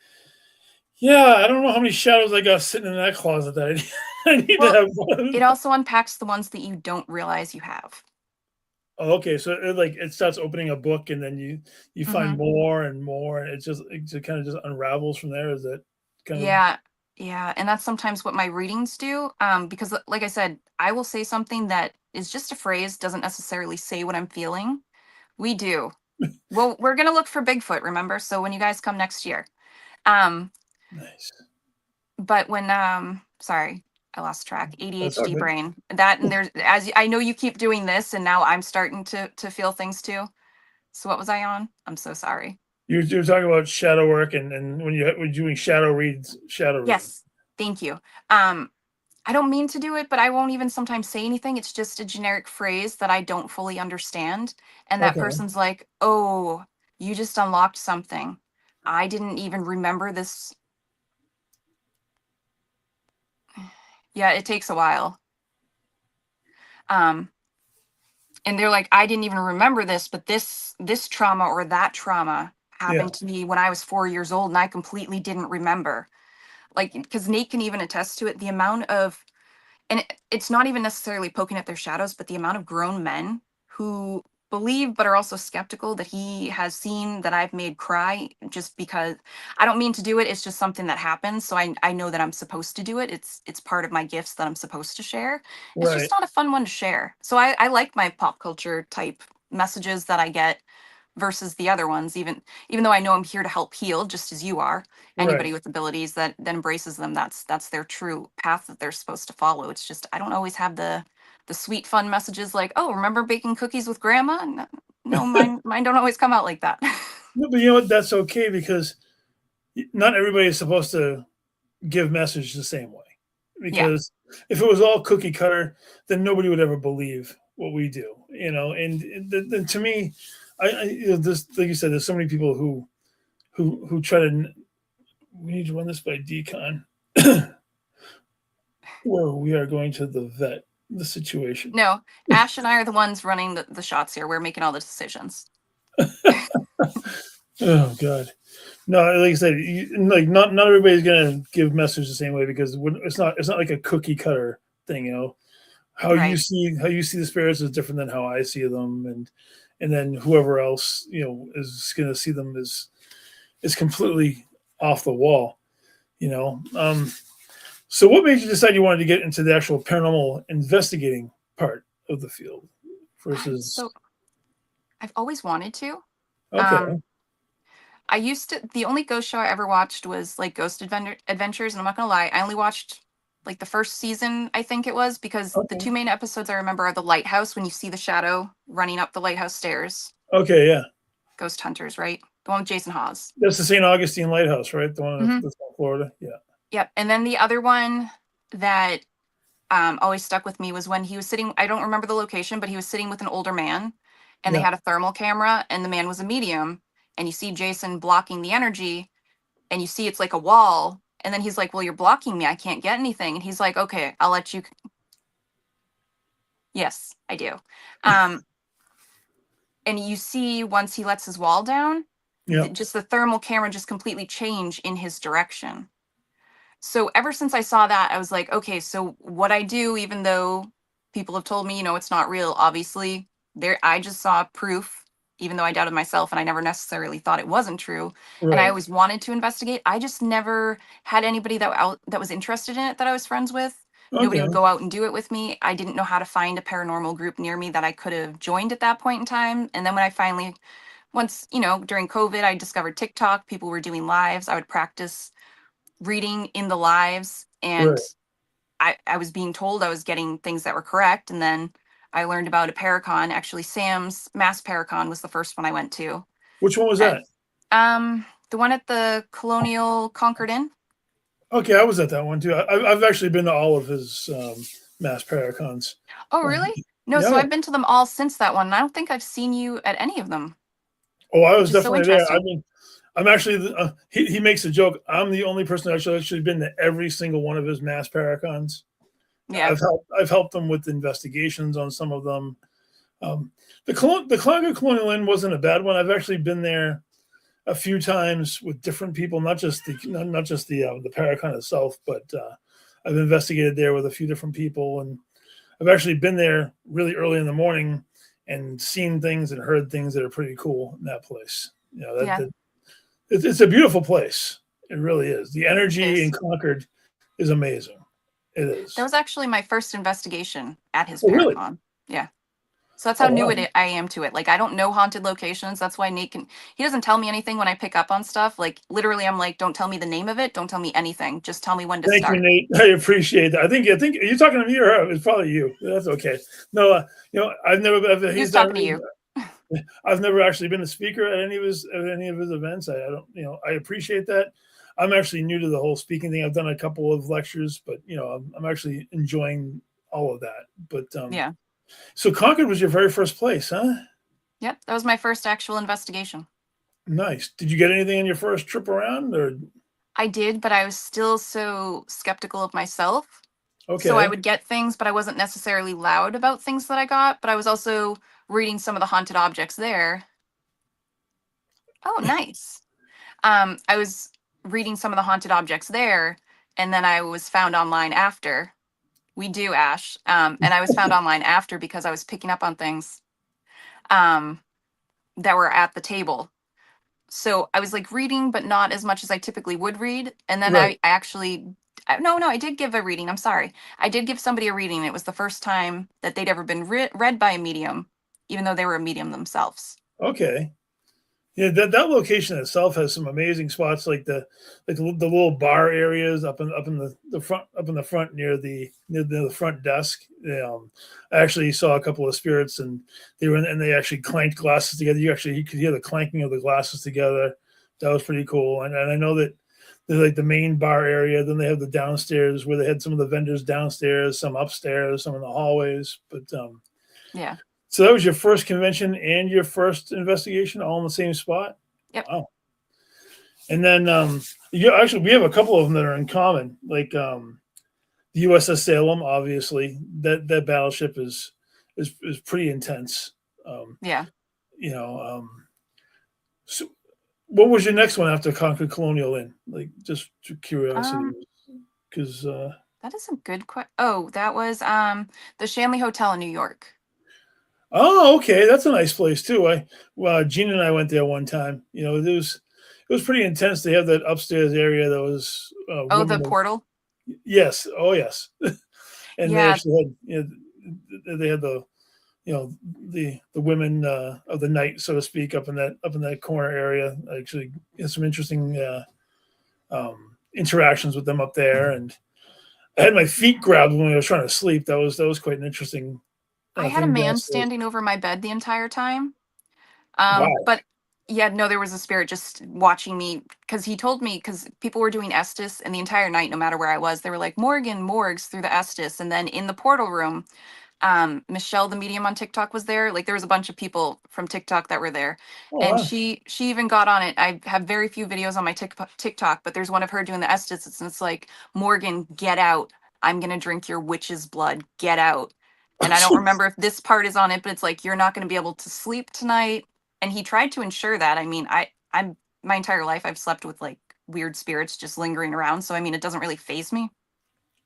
S3: Yeah, I don't know how many shadows I got sitting in that closet that I need to
S4: Well,
S3: have
S4: it
S3: one.
S4: also unpacks the ones that you don't realize you have.
S3: Oh, okay, so it starts opening a book, and then you find
S4: Hmm.
S3: more and more, and it just kind of just unravels from there. Is that kind of
S4: Yeah. Yeah. And that's sometimes what my readings do. Because like I said, I will say something that is just a phrase, doesn't necessarily say what I'm feeling. We do. Well, we're gonna look for Bigfoot, remember? So when you guys come next year. Um,
S3: nice?
S4: but when sorry, I lost track.
S3: That's all
S4: ADHD
S3: good.
S4: brain. That and there's I know you keep doing this and now I'm starting to feel things too. So what was I on? I'm so sorry.
S3: You're talking about shadow work, and when doing shadow reading.
S4: Yes. Thank you. Um, I don't mean to do it, but I won't even sometimes say anything. It's just a generic phrase that I don't fully understand. And that
S3: Okay.
S4: person's like, oh, you just unlocked something. I didn't even remember this. Yeah, it takes a while. Um, and they're like, I didn't even remember this, but this trauma or that trauma
S3: Yeah.
S4: happened to me when I was 4 years old and I completely didn't remember. Like, because Nate can even attest to it, the amount of and it's not even necessarily poking at their shadows, but the amount of grown men who believe but are also skeptical that he has seen that I've made cry just because I don't mean to do it. It's just something that happens. So I know that I'm supposed to do it. It's part of my gifts that I'm supposed to share. It's just
S3: Right.
S4: not a fun one to share. So I like my pop culture type messages that I get versus the other ones, even though I know I'm here to help heal, just as you are. Anybody
S3: Right.
S4: with abilities that embraces them, that's their true path that they're supposed to follow. It's just I don't always have the sweet fun messages like, oh, remember baking cookies with grandma? No, mine don't always come out like that.
S3: No, but you know what? That's okay because not everybody is supposed to give message the same way.
S4: Yeah.
S3: Because if it was all cookie cutter, then nobody would ever believe what we do. And then to me, this like you said, there's so many people who try to. We need to run this by decon. Where we are going to the vet. the situation.
S4: No, Ash and I are the ones running the shots here. We're making all the decisions.
S3: Oh God. No, like I said, like not everybody's gonna give message the same way because it's not like a cookie cutter thing, you know. How you
S4: Right.
S3: see the spirits is different than how I see them, and then whoever else, you know, is gonna see them is completely off the wall, you know. So what made you decide you wanted to get into the actual paranormal investigating part of the field versus
S4: So I've always wanted to.
S3: okay.
S4: Um, I used to. The only ghost show I ever watched was like Adventures, and I'm not gonna lie, I only watched like the first season, I think it was, because the
S3: Okay.
S4: 2 main episodes I remember are the lighthouse when you see the shadow running up the lighthouse stairs.
S3: Okay, yeah.
S4: Ghost Hunters, right? The one with Jason Hawes.
S3: That's the St. Augustine Lighthouse, right? The one
S4: Mhm.
S3: that's in Florida. Yeah.
S4: Yep. And then the other one that always stuck with me was when he was sitting. I don't remember the location, but he was sitting with an older man, and they
S3: Yeah.
S4: had a thermal camera, and the man was a medium, and you see Jason blocking the energy, and you see it's like a wall, and then he's like, "Well, you're blocking me. I can't get anything." And he's like, "Okay, I'll let you." Yes, I do. And you see once he lets his wall down,
S3: Yeah.
S4: just the thermal camera just completely change in his direction. So ever since I saw that, I was like, okay, so what I do, even though people have told me, you know, it's not real, obviously, there I just saw proof, even though I doubted myself and I never necessarily thought it wasn't true. And I
S3: Right.
S4: always wanted to investigate. I just never had anybody that was interested in it that I was friends with. Nobody
S3: Okay.
S4: would go out and do it with me. I didn't know how to find a paranormal group near me that I could have joined at that point in time. And then when I finally once, you know, during COVID, I discovered TikTok, people were doing lives. I would practice reading in the lives, and
S3: Right.
S4: I was being told I was getting things that were correct. And then I learned about a paracon. Actually, Sam's Mass Paracon was the first one I went to.
S3: Which one was
S4: And,
S3: that?
S4: the one at the Colonial Concord Inn.
S3: Okay, I was at that one too. I've actually been to all of his mass paracons.
S4: Oh,
S3: Um,
S4: really? No, so
S3: yeah.
S4: I've been to them all since that one. And I don't think I've seen you at any of them,
S3: Oh, I was
S4: which is so
S3: definitely there. I
S4: interesting.
S3: mean, I'm actually he makes a joke. I'm the only person that's actually been to every single one of his mass paracons.
S4: Yeah.
S3: I've helped them with investigations on some of them. The Concord Colonial Inn wasn't a bad one. I've actually been there a few times with different people, not just the paracon itself, but I've investigated there with a few different people, and I've actually been there really early in the morning and seen things and heard things that are pretty cool in that place. You know,
S4: Yeah.
S3: it's a beautiful place. It really is. The
S4: It
S3: energy in
S4: is.
S3: Concord is amazing. It is.
S4: That was actually my first investigation at his
S3: Oh, really?
S4: Paracon. Yeah. So that's
S3: Oh,
S4: how new
S3: wow.
S4: I am to it. Like, I don't know haunted locations. That's why he doesn't tell me anything when I pick up on stuff. Like, literally, I'm like, don't tell me the name of it. Don't tell me anything. Just tell me when to
S3: Thank you,
S4: start.
S3: Nate. I appreciate that. I think are you talking to me or her? It's probably you. That's okay. No, you know,
S4: He was talking to you.
S3: I've never actually been a speaker at any of his events. I don't, you know, I appreciate that. I'm actually new to the whole speaking thing. I've done a couple of lectures, but you know, I'm actually enjoying all of that. But
S4: Yeah.
S3: so Concord was your very first place, huh?
S4: Yep. That was my first actual investigation.
S3: Nice. Did you get anything on your first trip around, or
S4: I did, but I was still so skeptical of myself. So I
S3: okay?
S4: would get things, but I wasn't necessarily loud about things that I got. But I was also reading some of the haunted objects there. Oh, nice. I was reading some of the haunted objects there, and then I was found online after. We do, Ash. And I was found online after because I was picking up on things um, that were at the table. So I was like reading, but not as much as I typically would read. And then
S3: Right.
S4: no, I did give a reading. I'm sorry. I did give somebody a reading. It was the first time that they'd ever been read by a medium, even though they were a medium themselves.
S3: Okay. Yeah, that location itself has some amazing spots, like the little bar areas up in the front near the front desk. I actually saw a couple of spirits, and they actually clanked glasses together. You could hear the clanking of the glasses together. That was pretty cool. And I know that they're like the main bar area. Then they have the downstairs where they had some of the vendors downstairs, some upstairs, some in the hallways. But
S4: Yeah.
S3: so that was your first convention and your first investigation all in the same spot?
S4: Yep.
S3: Wow. And then we have a couple of them that are in common. Like the USS Salem, obviously, that battleship is pretty intense.
S4: Yeah.
S3: You know, so what was your next one after Concord Colonial in? Like, just curiosity,
S4: Um,
S3: because
S4: that is a good question. Oh, that was the Shanley Hotel in New York.
S3: oh, okay, that's a nice place too. Gina and I went there one time. You know, it was pretty intense. They have that upstairs area that was
S4: Oh, the
S3: women.
S4: portal.
S3: Yes, oh yes, and they
S4: Yeah,
S3: actually had, they had the, the women of the night, so to speak, up in that corner area. I actually had some interesting interactions with them up there, and I had my feet grabbed when I was trying to sleep. That was quite an interesting
S4: I had a
S3: thing
S4: man
S3: downstairs.
S4: standing over my bed the entire time.
S3: Wow.
S4: But yeah, no, there was a spirit just watching me because he told me because people were doing Estes and the entire night, no matter where I was, they were like Morgan Morgs through the Estes, and then in the portal room, Michelle the medium on TikTok was there. Like there was a bunch of people from TikTok that were there,
S3: Oh
S4: and
S3: wow.
S4: she even got on it. I have very few videos on my TikTok, but there's one of her doing the Estes, and it's like Morgan, get out. I'm gonna drink your witch's blood. Get out. And I don't remember if this part is on it, but it's like you're not going to be able to sleep tonight. And he tried to ensure that. I mean, I'm my entire life I've slept with like weird spirits just lingering around. So I mean, it doesn't really phase me.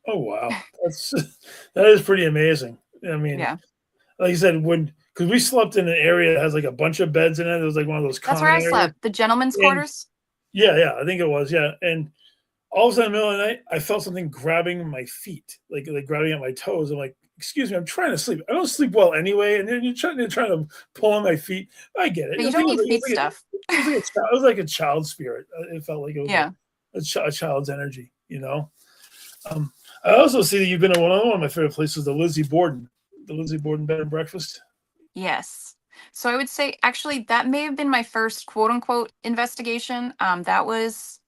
S3: Oh wow. That's that is pretty amazing. I mean,
S4: Yeah,
S3: like you said, when because we slept in an area that has like a bunch of beds in it. It was like one of those
S4: that's where
S3: common
S4: I
S3: areas.
S4: slept. The gentleman's
S3: And
S4: quarters.
S3: yeah, I think it was, yeah. And all of a sudden, in the middle of the night, I felt something grabbing my feet, like grabbing at my toes. I'm like, "Excuse me, I'm trying to sleep. I don't sleep well anyway." And then you're trying to pull on my feet. I get it.
S4: But
S3: I
S4: you
S3: think
S4: don't need feet stuff.
S3: it was like a child spirit. It felt like it was
S4: Yeah.
S3: a child's energy. Um, I also see that you've been to one of my favorite places, the Lizzie Borden Bed and Breakfast.
S4: Yes. So I would say actually that may have been my first quote unquote investigation. That was,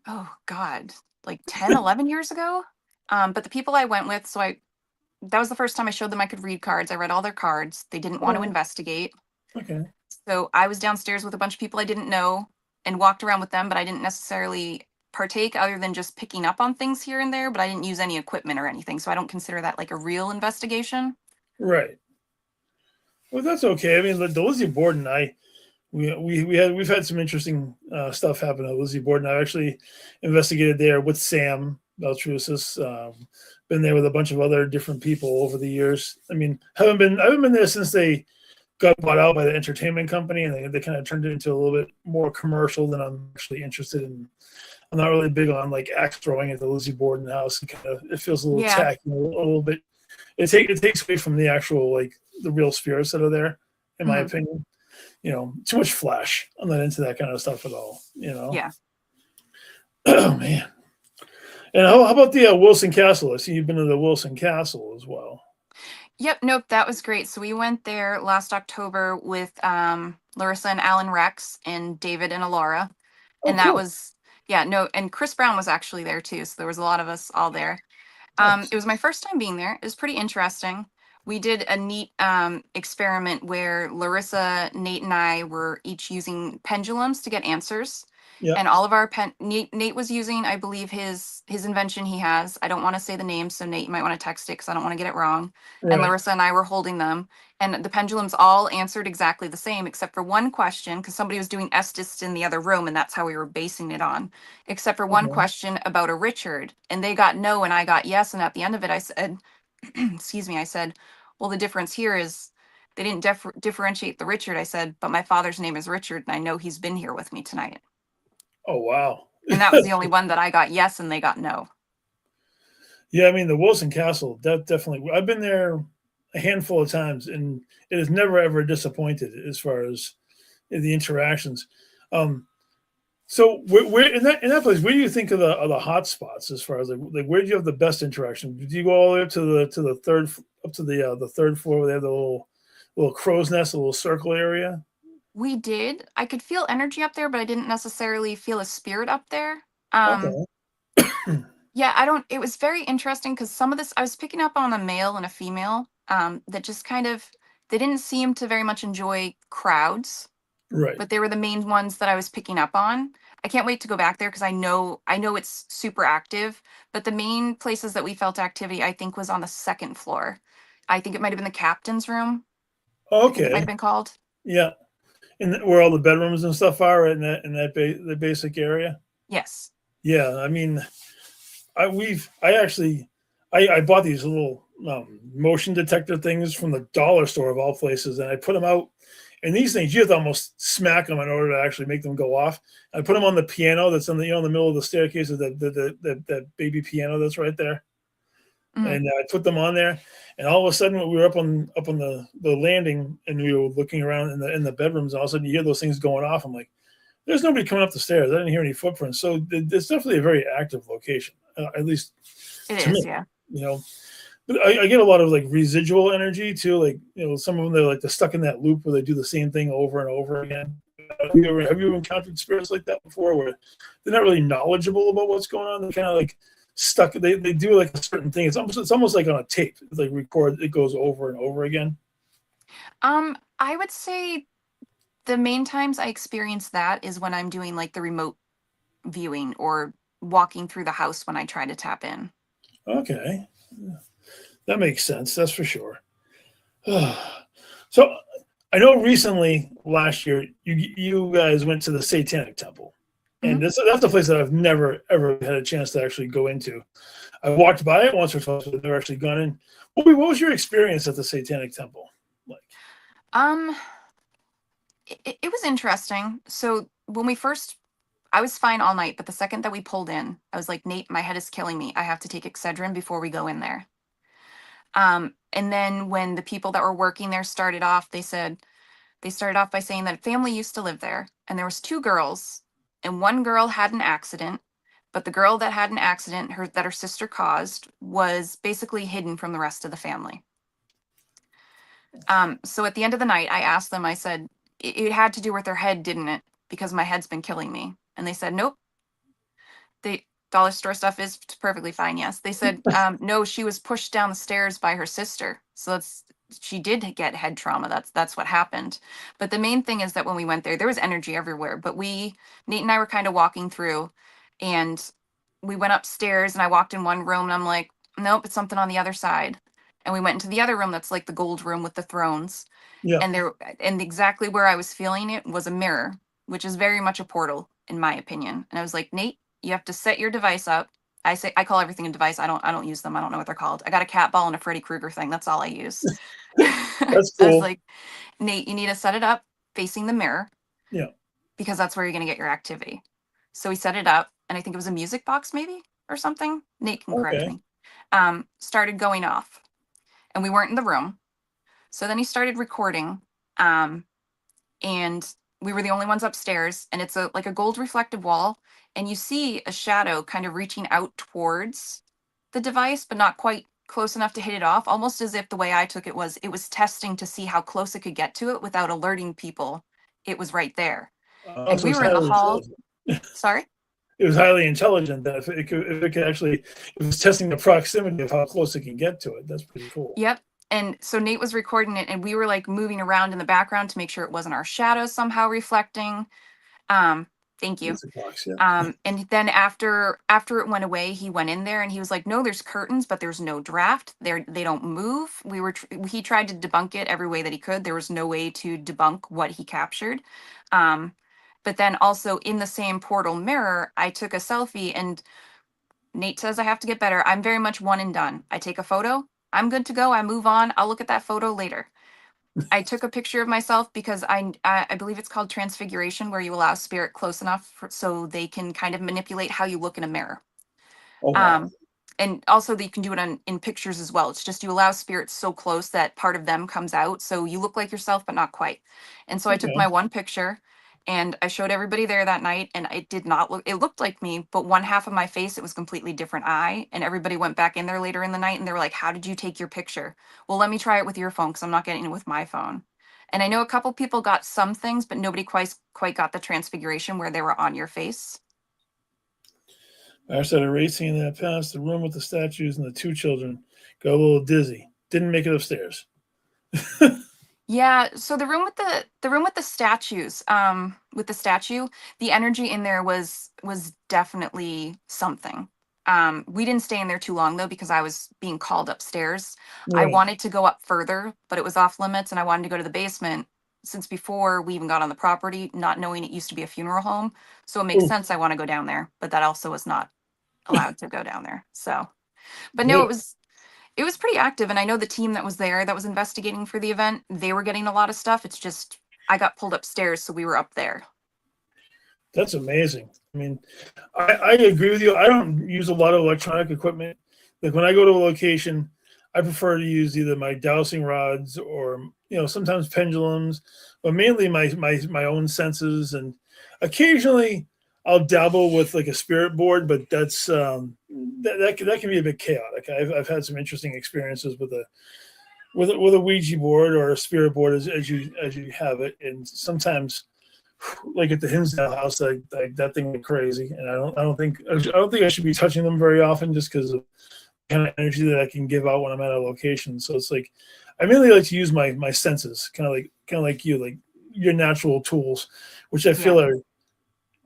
S4: oh God, like 10, 11 years ago. But the people I went with, that was the first time I showed them I could read cards. I read all their cards. They didn't want to
S3: Oh,
S4: investigate.
S3: okay.
S4: So I was downstairs with a bunch of people I didn't know and walked around with them, but I didn't necessarily partake other than just picking up on things here and there, but I didn't use any equipment or anything. So I don't consider that like a real investigation.
S3: Right. Well, that's okay. I mean, the Lizzie Borden, we've had some interesting stuff happen at Lizzie Borden. I actually investigated there with Sam Beltrusis. Been there with a bunch of other different people over the years. I mean, I haven't been there since they got bought out by the entertainment company, and they kind of turned it into a little bit more commercial than I'm actually interested in. I'm not really big on like axe throwing at the Lizzie Borden house. It feels a little
S4: Yeah.
S3: tacky, a little bit. It takes away from the actual like the real spirits that are there, in my
S4: Mhm.
S3: opinion. Too much flash. I'm not into that kind of stuff at all.
S4: Yeah.
S3: Oh man. And how about the Wilson Castle? I see you've been to the Wilson Castle as well.
S4: Yep. Nope. That was great. So we went there last October with Larissa and Alan Rex and David and Alora.
S3: Oh,
S4: And that
S3: cool.
S4: was, yeah, no, and Chris Brown was actually there too. So there was a lot of us all there.
S3: Nice.
S4: It was my first time being there. It was pretty interesting. We did a neat experiment where Larissa, Nate, and I were each using pendulums to get answers.
S3: Yeah.
S4: And all of our Nate was using, I believe, his invention he has. I don't want to say the name, so Nate, you might want to text it because I don't want to get it wrong. And
S3: Right.
S4: Larissa and I were holding them, and the pendulums all answered exactly the same, except for one question, because somebody was doing Estes in the other room, and that's how we were basing it on. Except for one
S3: Okay.
S4: question about a Richard, and they got no, and I got yes. And at the end of it, I said, excuse me, I said, well, the difference here is they didn't differentiate the Richard. I said, but my father's name is Richard, and I know he's been here with me tonight.
S3: Oh wow.
S4: And that was the only one that I got yes, and they got no.
S3: Yeah, I mean the Wilson Castle. That definitely. I've been there a handful of times, and it has never ever disappointed as far as the interactions. Um, so where in that place, where do you think of the hot spots as far as like where do you have the best interaction? Do you go all the way up to the third up to the third floor where they have the little crow's nest, a little circle area?
S4: We did. I could feel energy up there, but I didn't necessarily feel a spirit up there. Um,
S3: Okay.
S4: yeah, I don't. It was very interesting because some of this I was picking up on a male and a female that just kind of they didn't seem to very much enjoy crowds.
S3: Right.
S4: but they were the main ones that I was picking up on. I can't wait to go back there because I know it's super active, but the main places that we felt activity, I think, was on the second floor. I think it might have been the captain's room. I think it might have
S3: Okay.
S4: been called.
S3: Yeah. And where all the bedrooms and stuff are the basic area.
S4: Yes.
S3: Yeah. I mean, I bought these little motion detector things from the dollar store of all places, and I put them out. And these things, you have to almost smack them in order to actually make them go off. I put them on the piano that's in the in the middle of the staircase of the baby piano that's right there,
S4: Mhm.
S3: and I put them on there. And all of a sudden, we were up on the landing, and we were looking around in the bedrooms. And all of a sudden, you hear those things going off. I'm like, there's nobody coming up the stairs. I didn't hear any footprints. So it's definitely a very active location, at least
S4: It
S3: to me.
S4: is, yeah.
S3: You know, but I get a lot of like residual energy too. Like, some of them, they're stuck in that loop where they do the same thing over and over again. Have you encountered spirits like that before, where they're not really knowledgeable about what's going on? They're kind of like stuck. They do like a certain thing. It's almost like on a tape. It's like record. It goes over and over again.
S4: I would say the main times I experience that is when I'm doing like the remote viewing or walking through the house when I try to tap in.
S3: Okay, that makes sense. That's for sure. So I know recently last year you guys went to the Satanic Temple,
S4: Mhm.
S3: and that's a place that I've never ever had a chance to actually go into. I walked by it once or twice, but I've never actually gone in. What was your experience at the Satanic Temple like?
S4: Um, it was interesting. So when we first, I was fine all night, but the second that we pulled in, I was like, Nate, my head is killing me. I have to take Excedrin before we go in there. And then when the people that were working there started off, they started off by saying that a family used to live there, and there was two girls, and one girl had an accident, but the girl that had an accident, her sister caused, was basically hidden from the rest of the family. So at the end of the night, I asked them, I said, it had to do with her head, didn't it? Because my head's been killing me. And they said, nope. The dollar store stuff is perfectly fine. Yes. They said, no, she was pushed down the stairs by her sister. So she did get head trauma. That's what happened. But the main thing is that when we went there was energy everywhere. But Nate and I were kind of walking through, and we went upstairs, and I walked in one room, and I'm like, nope, it's something on the other side. And we went into the other room that's like the gold room with the thrones.
S3: Yeah.
S4: And exactly where I was feeling it was a mirror, which is very much a portal, in my opinion. And I was like, Nate, you have to set your device up. I call everything a device. I don't use them. I don't know what they're called. I got a cat ball and a Freddy Krueger thing. That's all I use. I
S3: That's
S4: was
S3: cool.
S4: like, Nate, you need to set it up facing the mirror
S3: Yeah.
S4: because that's where you're gonna get your activity. So we set it up, and I think it was a music box maybe or something. Nate can correct
S3: Okay.
S4: me. Started going off, and we weren't in the room. So then he started recording, and we were the only ones upstairs, and it's like a gold reflective wall, and you see a shadow kind of reaching out towards the device, but not quite close enough to hit it off, almost as if the way I took it was testing to see how close it could get to it without alerting people it was right there. And
S3: So
S4: we
S3: it's
S4: were in the
S3: highly
S4: hall.
S3: intelligent.
S4: Sorry.
S3: It was highly intelligent that if it could actually, it was testing the proximity of how close it can get to it. That's pretty cool.
S4: Yep. And so Nate was recording it, and we were like moving around in the background to make sure it wasn't our shadows somehow reflecting. Thank you.
S3: Music box, yeah.
S4: And then after it went away, he went in there and he was like, no, there's curtains, but there's no draft. They don't move. He tried to debunk it every way that he could. There was no way to debunk what he captured. But then also in the same portal mirror, I took a selfie, and Nate says I have to get better. I'm very much one and done. I take a photo, I'm good to go. I move on. I'll look at that photo later. I took a picture of myself because I believe it's called transfiguration, where you allow spirit close enough so they can kind of manipulate how you look in a mirror.
S3: Oh wow.
S4: And also you can do it in pictures as well. It's just you allow spirits so close that part of them comes out, so you look like yourself but not quite. And so I took
S3: Okay.
S4: my one picture, and I showed everybody there that night, and it did not look, it looked like me, but one half of my face, it was completely different eye. And everybody went back in there later in the night, and they were like, how did you take your picture? Well, let me try it with your phone, because I'm not getting it with my phone. And I know a couple people got some things, but nobody quite got the transfiguration where they were on your face.
S3: I started racing that past the room with the statues and the two children. Got a little dizzy. Didn't make it upstairs.
S4: Yeah, so the room with the statues, with the statue, the energy in there was definitely something. We didn't stay in there too long though because I was being called upstairs. I
S3: Right.
S4: wanted to go up further, but it was off limits and I wanted to go to the basement since before we even got on the property, not knowing it used to be a funeral home. So it makes
S3: Oh,
S4: sense I want to go down there, but that also was not allowed to go down there. So, but no,
S3: yeah,
S4: it was pretty active, and I know the team that was there that was investigating for the event, they were getting a lot of stuff. It's just I got pulled upstairs, so we were up there.
S3: that's amazing. I mean, I agree with you. I don't use a lot of electronic equipment. Like when I go to a location, I prefer to use either my dowsing rods or sometimes pendulums, but mainly my own senses. And occasionally I'll dabble with like a spirit board, but that can be a bit chaotic. I've had some interesting experiences with a Ouija board or a spirit board as you have it, and sometimes like at the Hinsdale house, like that thing went crazy, and I don't think I should be touching them very often just because of the kind of energy that I can give out when I'm at a location. So it's like I mainly like to use my senses, kind of like you, like your natural tools, which I
S4: Yeah.
S3: feel are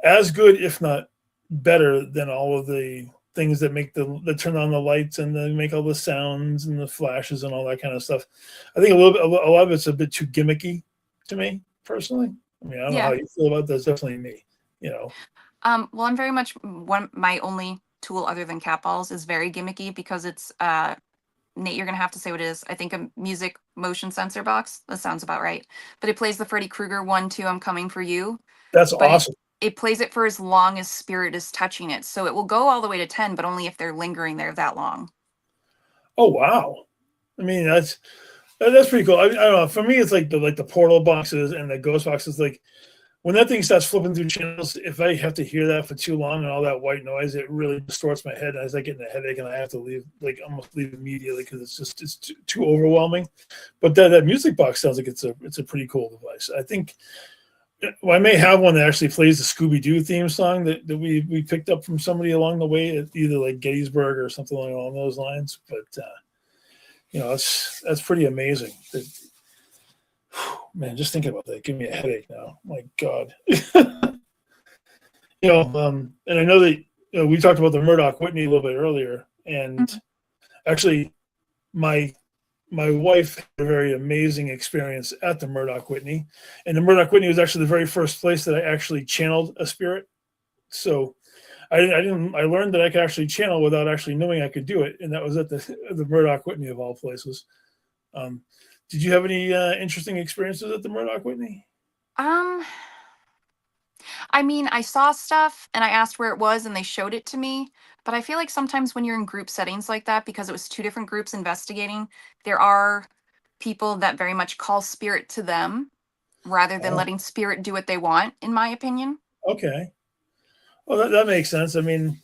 S3: as good, if not better, than all of the things that turn on the lights and then make all the sounds and the flashes and all that kind of stuff. I think a lot of it's a bit too gimmicky to me personally. I mean, I don't know how
S4: Yeah.
S3: you feel about that. It's definitely me, you know.
S4: Well, I'm very much one. My only tool other than cat balls is very gimmicky because it's Nate. You're gonna have to say what it is. I think a music motion sensor box. That sounds about right. But it plays the Freddy Krueger one, two. I'm coming for you.
S3: That's
S4: But
S3: awesome.
S4: it plays it for as long as spirit is touching it. So it will go all the way to 10, but only if they're lingering there that long.
S3: Oh wow. I mean, that's pretty cool. I don't know. For me, it's like the portal boxes and the ghost boxes. Like when that thing starts flipping through channels, if I have to hear that for too long and all that white noise, it really distorts my head. As I get a headache and I have to leave, like almost leave immediately because it's too overwhelming. But that music box sounds like it's a pretty cool device. I think I may have one that actually plays the Scooby Doo theme song that we picked up from somebody along the way at either like Gettysburg or something along those lines. But that's pretty amazing. Man, just thinking about that, give me a headache now. My God. And I know that we talked about the Murdoch Whitney a little bit earlier, and
S4: Mhm.
S3: actually, my my wife had a very amazing experience at the Murdoch Whitney, and the Murdoch Whitney was actually the very first place that I actually channeled a spirit. So I learned that I could actually channel without actually knowing I could do it, and that was at the Murdoch Whitney of all places. Um, did you have any interesting experiences at the Murdoch Whitney?
S4: Um, I mean, I saw stuff and I asked where it was and they showed it to me. But I feel like sometimes when you're in group settings like that, because it was two different groups investigating, there are people that very much call spirit to them rather than
S3: Oh,
S4: letting spirit do what they want, in my opinion.
S3: okay. Well, that makes sense. I mean,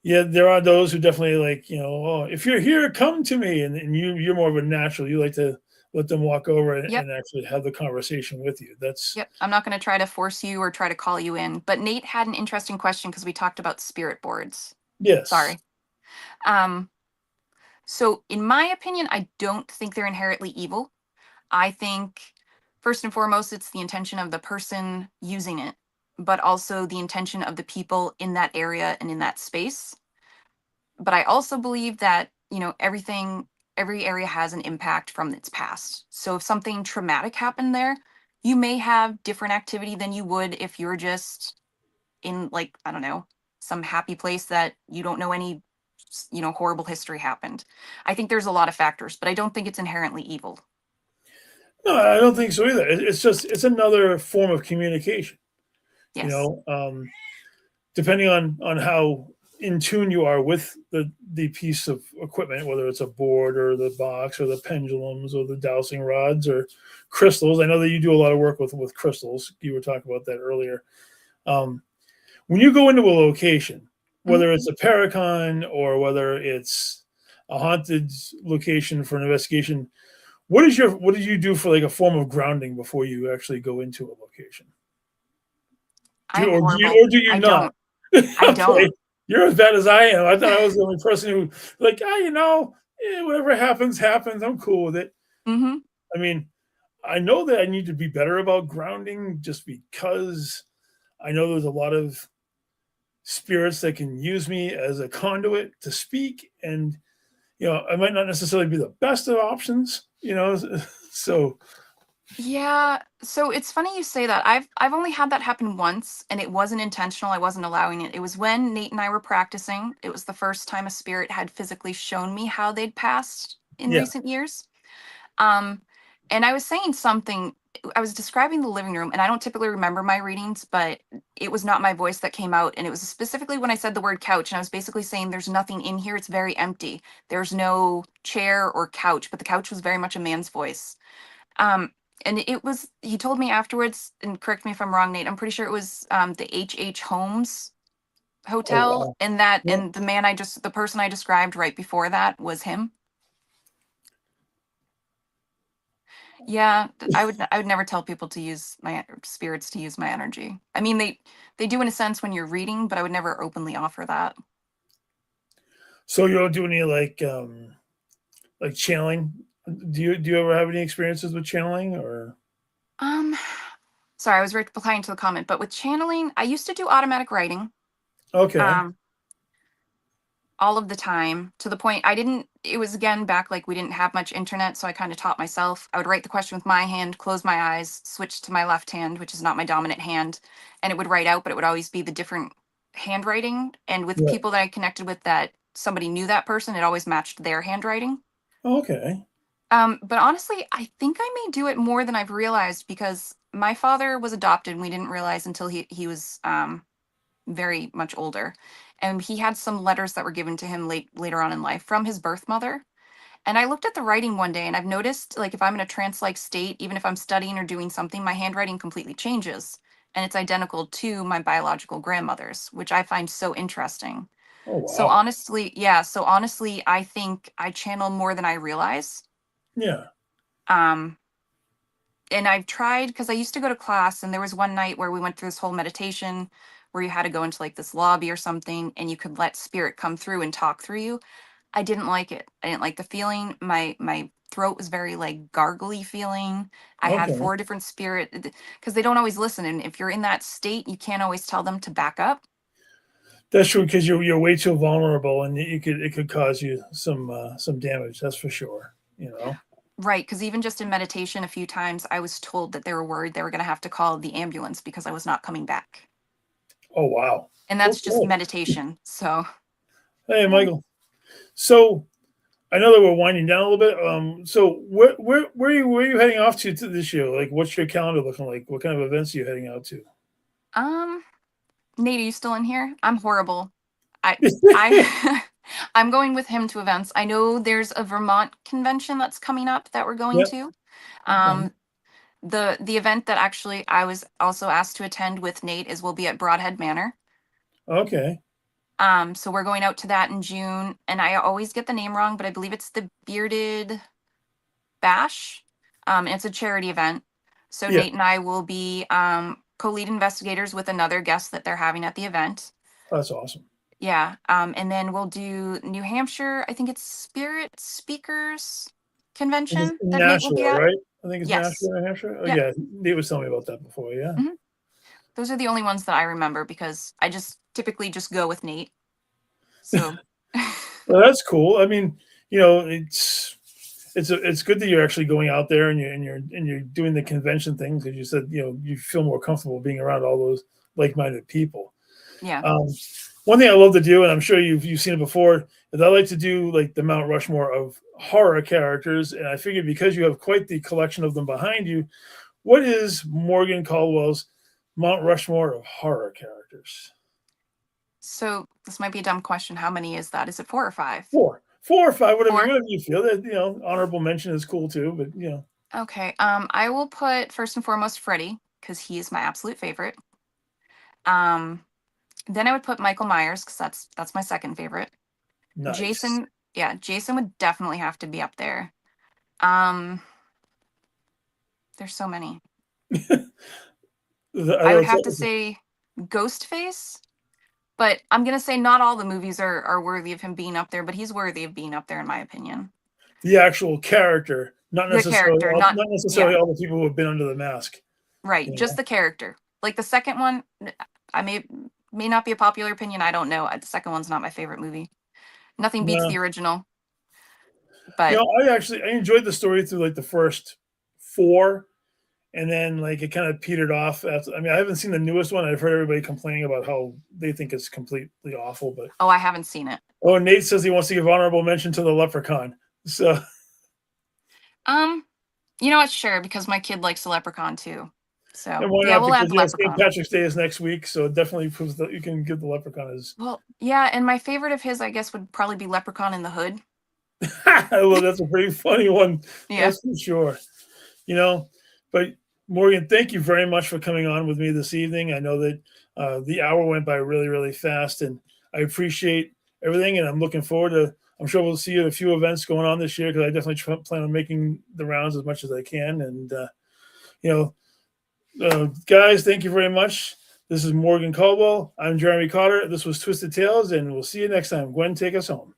S3: yeah, there are those who definitely like, oh, if you're here, come to me, and you're more of a natural. You like to let them walk over
S4: Yep.
S3: and actually have the conversation with you. That's
S4: Yep. I'm not going to try to force you or try to call you in. But Nate had an interesting question because we talked about spirit boards.
S3: yes.
S4: Sorry. Um, so in my opinion, I don't think they're inherently evil. I think first and foremost, it's the intention of the person using it, but also the intention of the people in that area and in that space. But I also believe that, every area has an impact from its past. So if something traumatic happened there, you may have different activity than you would if you're just in, like, I don't know, some happy place that you don't know any, horrible history happened. I think there's a lot of factors, but I don't think it's inherently evil.
S3: No, I don't think so either. It's another form of communication. You
S4: Yes.
S3: know, depending on how in tune you are with the piece of equipment, whether it's a board or the box or the pendulums or the dowsing rods or crystals. I know that you do a lot of work with crystals. You were talking about that earlier. Um, when you go into a location,
S4: Mhm.
S3: whether it's a paracon or whether it's a haunted location for an investigation, what did you do for like a form of grounding before you actually go into a location?
S4: I'm
S3: Do
S4: horrible.
S3: you or do you
S4: I
S3: not?
S4: don't. I don't.
S3: Okay, you're as bad as I am. I thought I was the only person who like, whatever happens, happens. I'm cool with it.
S4: Mhm.
S3: I mean, I know that I need to be better about grounding, just because I know there's a lot of spirits that can use me as a conduit to speak, and I might not necessarily be the best of options. So
S4: Yeah, so it's funny you say that. I've only had that happen once, and it wasn't intentional. I wasn't allowing it. It was when Nate and I were practicing. It was the first time a spirit had physically shown me how they'd passed in
S3: yeah,
S4: recent years. Um, and I was saying something, I was describing the living room, and I don't typically remember my readings, but it was not my voice that came out. And it was specifically when I said the word couch, and I was basically saying there's nothing in here. It's very empty. There's no chair or couch, but the couch was very much a man's voice. Um, and he told me afterwards, and correct me if I'm wrong, Nate, I'm pretty sure it was the H Holmes
S3: oh
S4: Hotel,
S3: wow,
S4: and
S3: yeah.
S4: the person I described right before that was him. Yeah, I would never tell people to use my spirits to use my energy. I mean, they do in a sense when you're reading, but I would never openly offer that.
S3: So you don't do any like channeling? Do you ever have any experiences with channeling or?
S4: Um, Sorry, I was replying to the comment, but with channeling, I used to do automatic writing.
S3: Okay,
S4: Um, all of the time, to the point I didn't it was again back like we didn't have much internet, so I kind of taught myself. I would write the question with my hand, close my eyes, switch to my left hand, which is not my dominant hand, and it would write out, but it would always be the different handwriting. And with
S3: yeah,
S4: people that I connected with that somebody knew that person, it always matched their handwriting.
S3: okay,
S4: But honestly, I think I may do it more than I've realized, because my father was adopted and we didn't realize until he was very much older. And he had some letters that were given to him later on in life from his birth mother. And I looked at the writing one day, and I've noticed, like, if I'm in a trance like state, even if I'm studying or doing something, my handwriting completely changes. And it's identical to my biological grandmother's, which I find so interesting.
S3: oh
S4: So
S3: wow,
S4: honestly, yeah, so honestly, I think I channel more than I realize.
S3: yeah,
S4: Um, and I've tried, because I used to go to class, and there was one night where we went through this whole meditation where you had to go into like this lobby or something, and you could let spirit come through and talk through you. I didn't like it. I didn't like the feeling. My throat was very like gargly feeling. I had
S3: okay.
S4: 4 different spirit, because they don't always listen, and if you're in that state, you can't always tell them to back up.
S3: That's true, because you're way too vulnerable, and it could cause you some damage. That's for sure.
S4: Right, because even just in meditation, a few times I was told that they were worried they were going to have to call the ambulance because I was not coming back.
S3: Oh wow.
S4: And that's just
S3: Okay.
S4: meditation. So,
S3: Hey,
S4: yeah.
S3: Michael. So I know that we're winding down a little bit. So where are you heading off to this year? Like, what's your calendar looking like? What kind of events are you heading out to?
S4: Um, Nate, are you still in here? I'm horrible. I I'm going with him to events. I know there's a Vermont convention that's coming up that we're going
S3: Yep.
S4: to.
S3: Okay.
S4: Um, the event that actually I was also asked to attend with Nate is will be at Broadhead Manor.
S3: Okay.
S4: So we're going out to that in June, and I always get the name wrong, but I believe it's the Bearded Bash. And it's a charity event. So
S3: Yeah.
S4: Nate and I will be co-lead investigators with another guest that they're having at the event.
S3: That's awesome.
S4: Yeah. And then we'll do New Hampshire. I think it's Spirit Speakers
S3: It's
S4: Convention
S3: in
S4: that Nate will be
S3: Nashua,
S4: at.
S3: right? I think it's
S4: Yes.
S3: Nashua, New Hampshire. Oh
S4: Yep.
S3: yeah, Nate was telling me about that before. Yeah.
S4: Mhm. Those are the only ones that I remember, because I just typically just go with Nate. So
S3: Well, that's cool. I mean, it's good that you're actually going out there, and you're doing the convention thing, because you said you feel more comfortable being around all those like-minded people.
S4: yeah.
S3: Um, One thing I love to do, and I'm sure you've seen it before, is I like to do like the Mount Rushmore of horror characters. And I figured, because you have quite the collection of them behind you, what is Morgan Caldwell's Mount Rushmore of horror characters?
S4: So this might be a dumb question. How many is that? Is it 4 or 5?
S3: Four or five, whatever,
S4: 4?
S3: whatever you feel. That honorable mention is cool too, but
S4: Okay. I will put first and foremost Freddy, because he is my absolute favorite. Um, then I would put Michael Myers, because that's my second favorite.
S3: nice.
S4: Jason, yeah, Jason would definitely have to be up there. Um, there's so many.
S3: I
S4: I
S3: know
S4: would have to say Ghostface, but I'm gonna say not all the movies are worthy of him being up there, but he's worthy of being up there in my opinion.
S3: the actual character, not
S4: The
S3: necessarily
S4: character,
S3: not
S4: not
S3: necessarily
S4: yeah,
S3: all the people who have been under the mask.
S4: right.
S3: You know?
S4: Just the character. Like the second one, I may not be a popular opinion. I don't know. The second one's not my favorite movie. Nothing beats
S3: Yeah.
S4: the original,
S3: You
S4: but
S3: know, I enjoyed the story through like the first four, and then like it kind of petered off. After, I mean, I haven't seen the newest one. I've heard everybody complaining about how they think it's completely awful. But
S4: oh, I haven't seen it.
S3: oh, Nate says he wants to give honorable mention to the Leprechaun. So
S4: You know what? Sure, because my kid likes the Leprechaun too. So
S3: and why
S4: yeah,
S3: not?
S4: we'll add
S3: Because
S4: the
S3: yeah, St.
S4: Leprechaun.
S3: Patrick's Day is next week, so it definitely proves that you can give the Leprechaun as
S4: Well, yeah, and my favorite of his, I guess, would probably be Leprechaun in the Hood.
S3: well, that's a pretty funny one.
S4: Yeah.
S3: That's for sure. You know, but Morgan, thank you very much for coming on with me this evening. I know that the hour went by really, really fast, and I appreciate everything. And I'm looking forward to. I'm sure we'll see you at a few events going on this year because I definitely plan on making the rounds as much as I can. And you know, guys, thank you very much. This is Morgan Caldwell. I'm Jeremy Cotter. This was Twisted Tales, and we'll see you next time. Gwen, take us home.